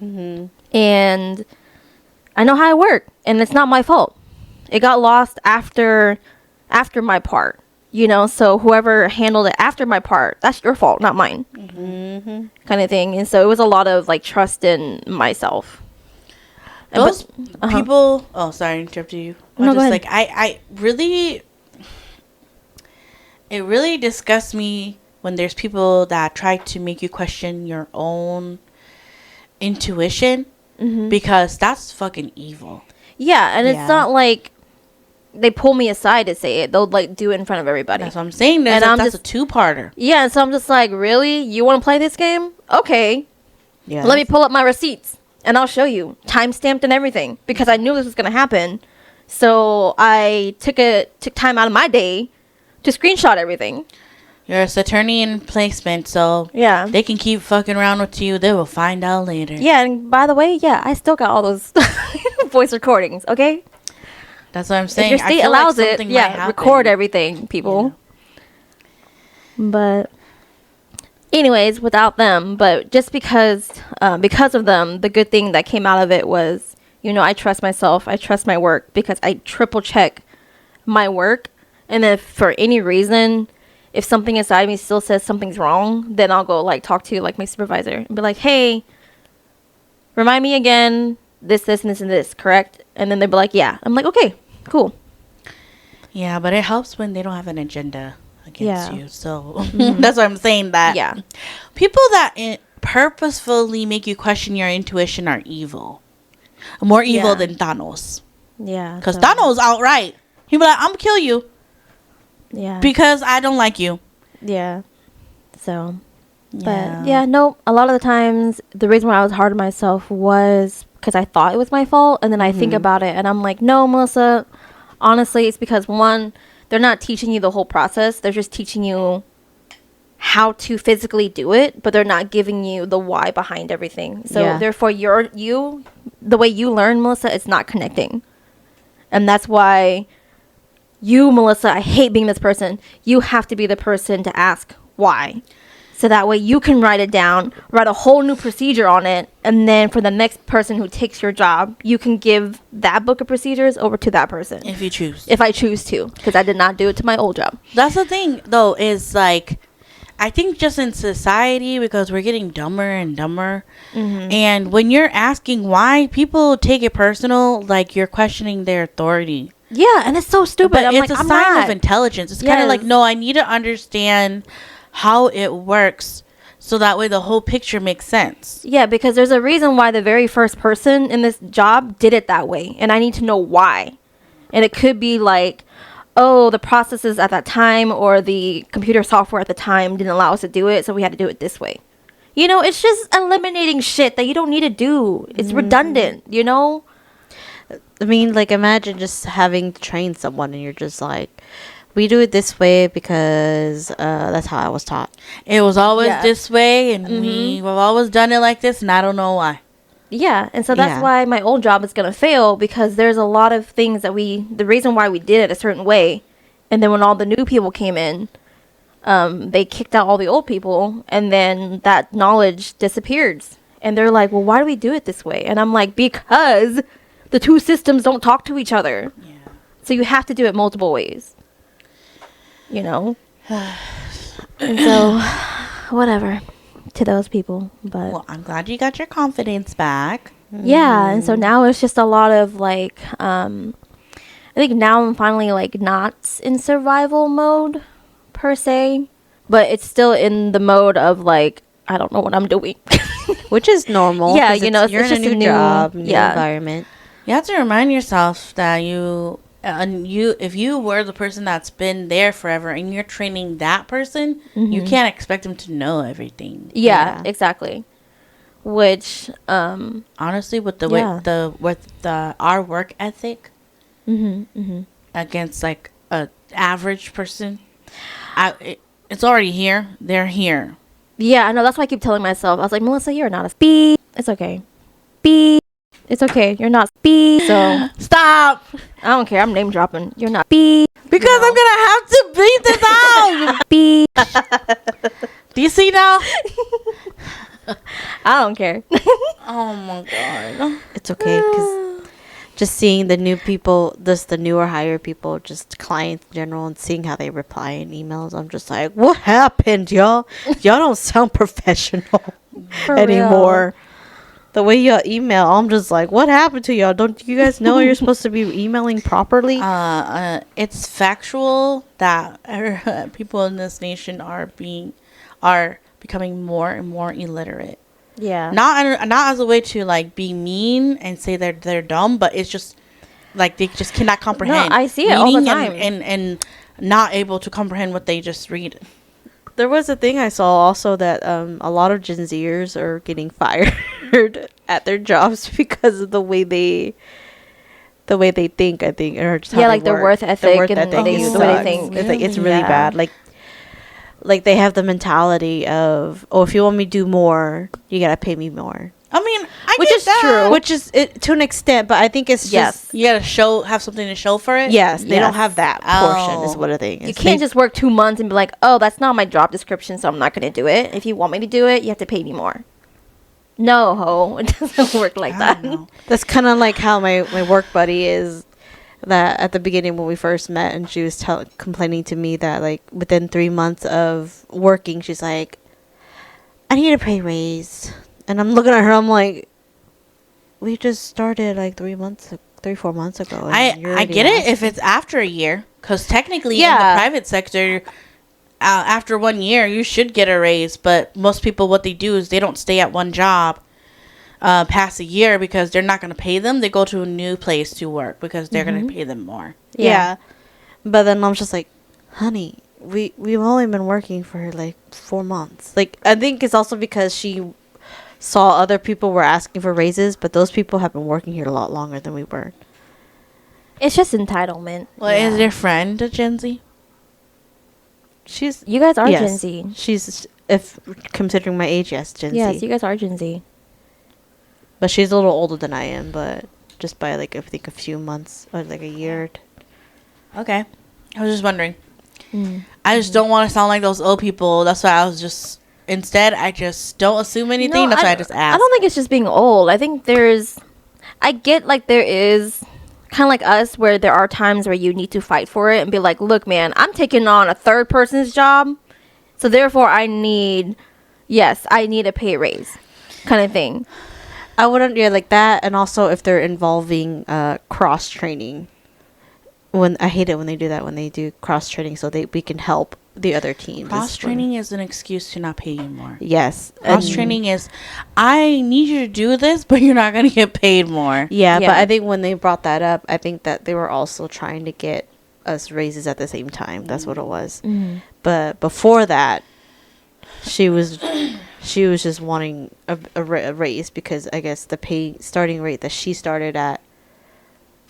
Mm-hmm. And I know how I work, and it's not my fault. It got lost after my part, so whoever handled it after my part, that's your fault, not mine. Mm-hmm. Kind of thing. And so it was a lot of like trust in myself. Those people, oh, sorry, I interrupted you. No, go ahead. Like, I really, it really disgusts me when there's people that try to make you question your own intuition, because that's fucking evil. Yeah, and Yeah. it's not like they pull me aside to say it. They'll like do it in front of everybody. That's what I'm saying. That's a two-parter. Yeah, so I'm just like, really? You want to play this game? Okay. Yeah. Let me pull up my receipts, and I'll show you. Time-stamped and everything, because I knew this was going to happen. So I took time out of my day to screenshot everything. You're a attorney in placement, so Yeah. they can keep fucking around with you. They will find out later. Yeah, and by the way, yeah, I still got all those voice recordings, okay? That's what I'm saying. If your I state feel like allows it, something might yeah, happen. record everything, people. But anyways, without them, but just because of them, the good thing that came out of it was, I trust myself, I trust my work, because I triple check my work. And if for any reason, if something inside me still says something's wrong, then I'll go like talk to like my supervisor and be like, hey, remind me again, this, and this, and this, correct? And then they'll be like, yeah. I'm like, okay, cool. Yeah, but it helps when they don't have an agenda against Yeah. you. So that's what I'm saying, that Yeah. people that purposefully make you question your intuition are evil. More evil Yeah. than Thanos. Yeah. Because so- Thanos outright, he'd be like, I'm going to kill you Yeah. because I don't like you. Yeah. So, but yeah, no, a lot of the times the reason why I was hard on myself was because I thought it was my fault. And then I think about it and I'm like, no, Melissa, honestly, it's because one, they're not teaching you the whole process. They're just teaching you how to physically do it, but they're not giving you the why behind everything. So Yeah. therefore the way you learn, Melissa, it's not connecting. And that's why you, Melissa, I hate being this person. You have to be the person to ask why. So that way you can write it down, write a whole new procedure on it, and then for the next person who takes your job, you can give that book of procedures over to that person. If you choose. If I choose to, because I did not do it to my old job. That's the thing, though, is like, I think just in society, because we're getting dumber and dumber, and when you're asking why, people take it personal, like you're questioning their authority. Yeah, and it's so stupid. But I'm it's like, a I'm sign not. of intelligence. It's kind of like, Yes. no, I need to understand how it works, so that way the whole picture makes sense. Yeah, because there's a reason why the very first person in this job did it that way, and I need to know why. And it could be like, oh, the processes at that time or the computer software at the time didn't allow us to do it, so we had to do it this way. It's just eliminating shit that you don't need to do. It's redundant, I mean, like, imagine just having to train someone and you're just like, we do it this way because that's how I was taught. It was always Yeah. this way, and we've always done it like this, and I don't know why. Yeah, and so that's Yeah. why my old job is going to fail, because there's a lot of things that the reason why we did it a certain way, and then when all the new people came in, they kicked out all the old people, and then that knowledge disappears. And they're like, well, why do we do it this way? And I'm like, because the two systems don't talk to each other. Yeah. So you have to do it multiple ways. And so, whatever. to those people. But Well, I'm glad you got your confidence back. yeah, and so now it's just a lot of like I think now I'm finally like not in survival mode per se, but it's still in the mode of like I don't know what I'm doing. Which is normal. Yeah, 'cause you know, you're it's in just a a new new- job, new yeah. environment. You have to remind yourself that if you were the person that's been there forever and you're training that person, you can't expect them to know everything. Yeah, Yeah. exactly. Which Honestly, with Yeah. our work ethic mhm. against like a average person, it's already here. They're here. Yeah, I know. That's why I keep telling myself. I was like, Melissa, you're not a B. It's okay. B. It's okay. You're not B. So Stop, I don't care. I'm name dropping. You're not B. because I'm gonna have to beat this out. B. Do you see now? I don't care. Oh my god. It's okay because just seeing the new people, just the newer hire people, just clients in general, and seeing how they reply in emails, I'm just like, what happened, y'all? Y'all don't sound professional For anymore. The way y'all email, I'm just like, what happened to y'all? Don't you guys know you're supposed to be emailing properly? It's factual that people in this nation are becoming more and more illiterate. Yeah. Not as a way to like be mean and say they're dumb, but it's just like they just cannot comprehend. I see it all the reading time. and not able to comprehend what they just read. There was a thing I saw also that a lot of Gen Zers are getting fired at their jobs because of the way they think. I think, or just how Yeah, they like their work. worth ethic and ethic the way they sucks. think. It's like it's really Yeah. bad. Like they have the mentality of, oh, if you want me to do more, you gotta pay me more. I mean, I Which get is that. true. Which is it to an extent, but I think it's Yes. just You gotta have something to show for it. yes, they don't Yes. have that portion. Is Oh. what I think. You can't just work 2 months and be like, oh, that's not my job description, so I'm not going to do it. If you want me to do it, you have to pay me more. No, ho. It doesn't work like I that. don't know. That's kind of like how my work buddy is. That at the beginning when we first met, and she was complaining to me that like within 3 months of working, she's like, "I need a pay raise," and I'm looking at her. I'm like, "We just started like 3 months, 3-4 months ago." And you're I already get it if asking." it's after a year, because technically in Yeah. the private sector, after 1 year you should get a raise. But most people, what they do is they don't stay at one job past a year because they're not going to pay them. They go to a new place to work because they're going to pay them more. Yeah. But then I'm just like, honey, we've only been working for like 4 months. Like I think it's also because she saw other people were asking for raises, but those people have been working here a lot longer than we were. It's just entitlement. Well, is your friend a Gen Z? She's You guys are yes. Gen Z. She's, if considering my age, yes, Gen Yes, Z. you guys are Gen Z. But she's a little older than I am, but just by like I think a few months or like a year. Okay, I was just wondering. Mm. I just don't want to sound like those old people. That's why I was just. Instead, I just don't assume anything. No, That's why I just asked. I don't think it's just being old. I think I get like there is kind of like us where there are times where you need to fight for it and be like, look, man, I'm taking on a third person's job. So therefore I need a pay raise kind of thing. I wouldn't like that, and also if they're involving cross training. When I hate it when they do that, when they do cross training, so we can help the other team. Cross training is an excuse to not pay you more. Yes, Cross training is, I need you to do this, but you're not going to get paid more. Yeah, Yeah. but I think when they brought that up, I think that they were also trying to get us raises at the same time. That's what it was. But before that, she was just wanting a raise because I guess the starting rate that she started at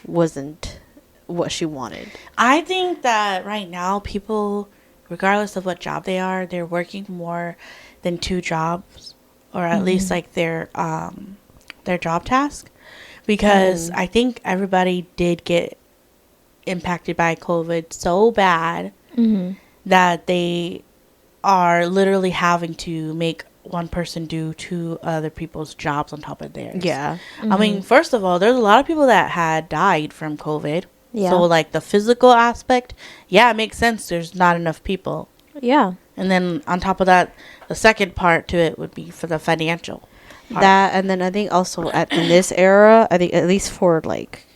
wasn't what she wanted. I think that right now, people, regardless of what job they are, they're working more than 2 jobs, or at least like their job task, because I think everybody did get impacted by COVID so bad that they are literally having to make one person do 2 other people's jobs on top of theirs. Yeah. I mean, first of all, there's a lot of people that had died from COVID. Yeah. So, like, the physical aspect, yeah, it makes sense. There's not enough people. Yeah. And then on top of that, the second part to it would be for the financial part. That, and then I think also in this era, I think at least for like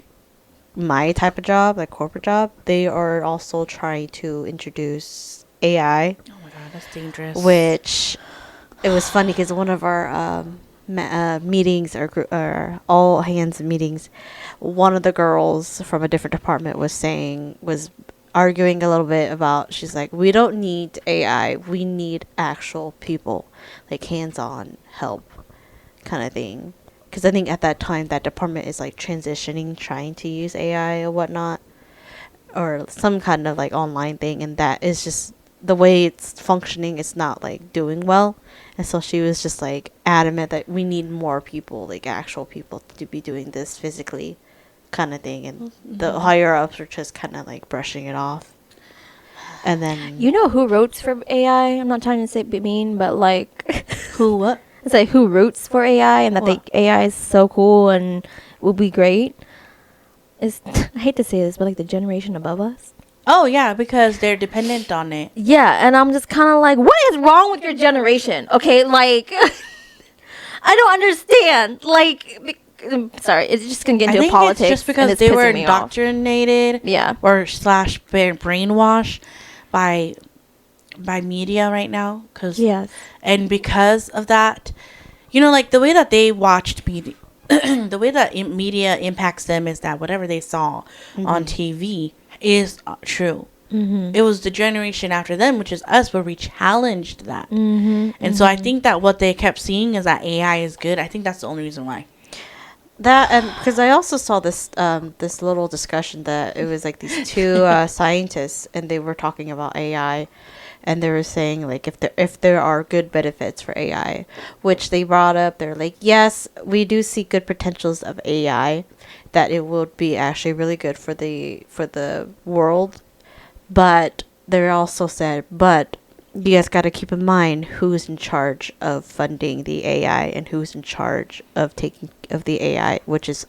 my type of job, like corporate job, they are also trying to introduce AI, Oh my god, that's dangerous. which it was funny because one of our meetings or all hands meetings, one of the girls from a different department was arguing a little bit about, she's like, we don't need AI, we need actual people, like hands-on help kind of thing. Because I think at that time that department is like transitioning, trying to use AI or whatnot, or some kind of like online thing, and that is just the way it's functioning. It's not like doing well, and so she was just like adamant that we need more people, like actual people, to be doing this physically, kind of thing. And the higher ups were just kind of like brushing it off. And then You know who roots for AI? I'm not trying to say be mean, but like, Who what? it's like who roots for AI and that What? AI is so cool and will be great. Is I hate to say this, but like the generation above us. Oh yeah, because they're dependent on it. Yeah, and I'm just kind of like, what is wrong with your generation? Okay, like, I don't understand. Like, I'm sorry, it's just gonna get I into think politics. it's just and because it's they were pissing me off. indoctrinated, Yeah. or slash brainwashed by media right now. Yes. And because of that, you know, like the way that they watched media, the way that media impacts them is that whatever they saw on TV is true. It was the generation after them, which is us, where we challenged that. And so I think that what they kept seeing is that AI is good. I think that's the only reason why. that, and because I also saw this this little discussion that it was like these two scientists, and they were talking about AI, and they were saying like if there are good benefits for AI, which they brought up, they're like, yes, we do see good potentials of AI, that it would be actually really good for the world, but they also said, but you guys got to keep in mind who's in charge of funding the AI and who's in charge of taking of the AI, which is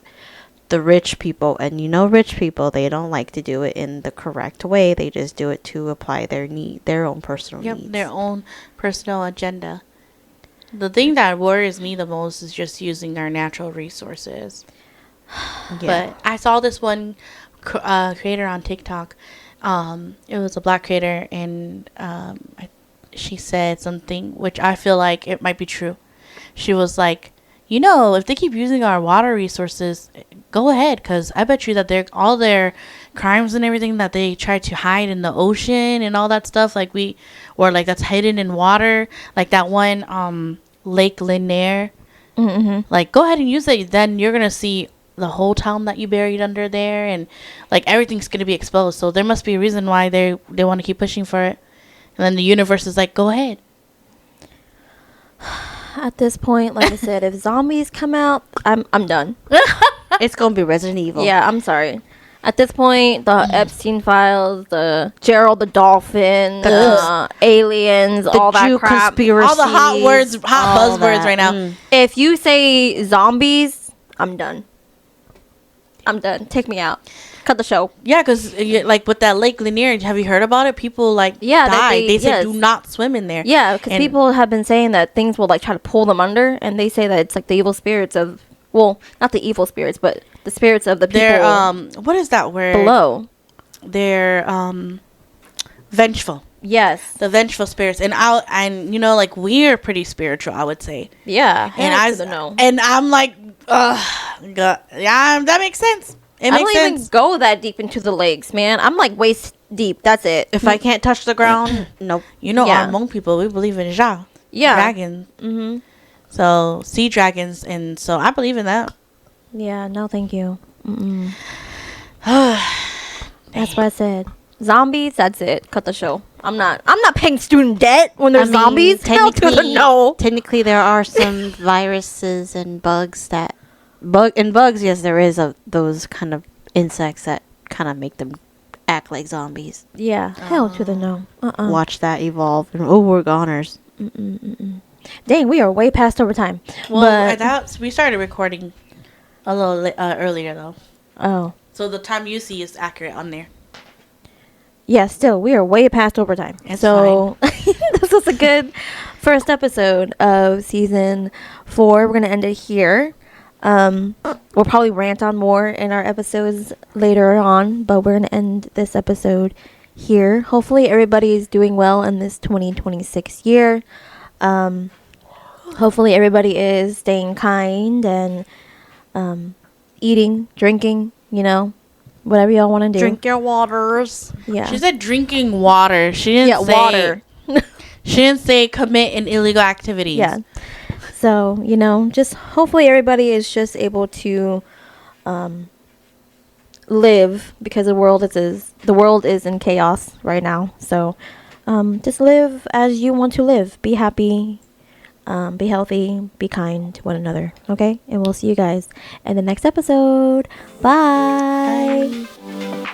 the rich people. And you know, rich people, they don't like to do it in the correct way. They just do it to apply their own personal needs. Their own personal agenda. The thing that worries me the most is just using our natural resources. Yeah. But I saw this one creator on TikTok. It was a black creator, and she said something which I feel like it might be true. She was like, you know, if they keep using our water resources, go ahead, because I bet you that all their crimes and everything that they try to hide in the ocean and all that stuff, or like that's hidden in water, like that one Lake Lanier. Like, go ahead and use it. Then you're gonna see the whole town that you buried under there, and like everything's gonna be exposed. So there must be a reason why they want to keep pushing for it. And then the universe is like, go ahead. At this point, like I said, if zombies come out, I'm done. It's gonna be Resident Evil. Yeah, I'm sorry. At this point, the Epstein files, the Gerald the dolphin, the aliens, all that Jew crap. conspiracy, All the hot words, all buzzwords that. right now. If you say zombies, I'm done. I'm done. Take me out. Cut the show. Yeah, because like with that Lake Lanier, have you heard about it? People like Yeah, that died. They said yes. do not swim in there. Yeah, because And- people have been saying that things will like try to pull them under, and they say that it's like the evil spirits of, well, not the evil spirits, but the spirits of the people They're what is that word? below. They're vengeful. Yes. The vengeful spirits, and you know, like we're pretty spiritual, I would say. Yeah. And heck to the no. and I'm like, God, yeah, that makes sense. It I makes don't even sense. go that deep into the lakes, man. I'm like waist deep. That's it. If I can't touch the ground, nope. You know, Yeah. our Hmong people, we believe in Ja, Yeah. dragons. So sea dragons, and so I believe in that. Yeah. No, thank you. That's what I said. Zombies. That's it. Cut the show. I'm not paying student debt when there's zombies. Hell to the no. Technically, there are some viruses and bugs that bugs. Yes, there is those kind of insects that kind of make them act like zombies. Yeah. Hell to the no. Watch that evolve, and oh, we're goners. Dang, we are way past overtime. Well, But we started recording a little earlier though, oh. so the time you see is accurate on there. yeah, still, we are way past overtime. It's so this was a good first episode of season 4. We're gonna end it here. We'll probably rant on more in our episodes later on, but we're gonna end this episode here. Hopefully, everybody is doing well in this 2026 year. Hopefully, everybody is staying kind and eating, drinking. Whatever y'all want to do. Drink your waters. Yeah. She said drinking water. She didn't say water. She didn't say commit an illegal activities. Yeah. So, just hopefully everybody is just able to live, because the world is in chaos right now. So, just live as you want to live. Be happy, be healthy, be kind to one another. Okay? And we'll see you guys in the next episode. Bye. Bye.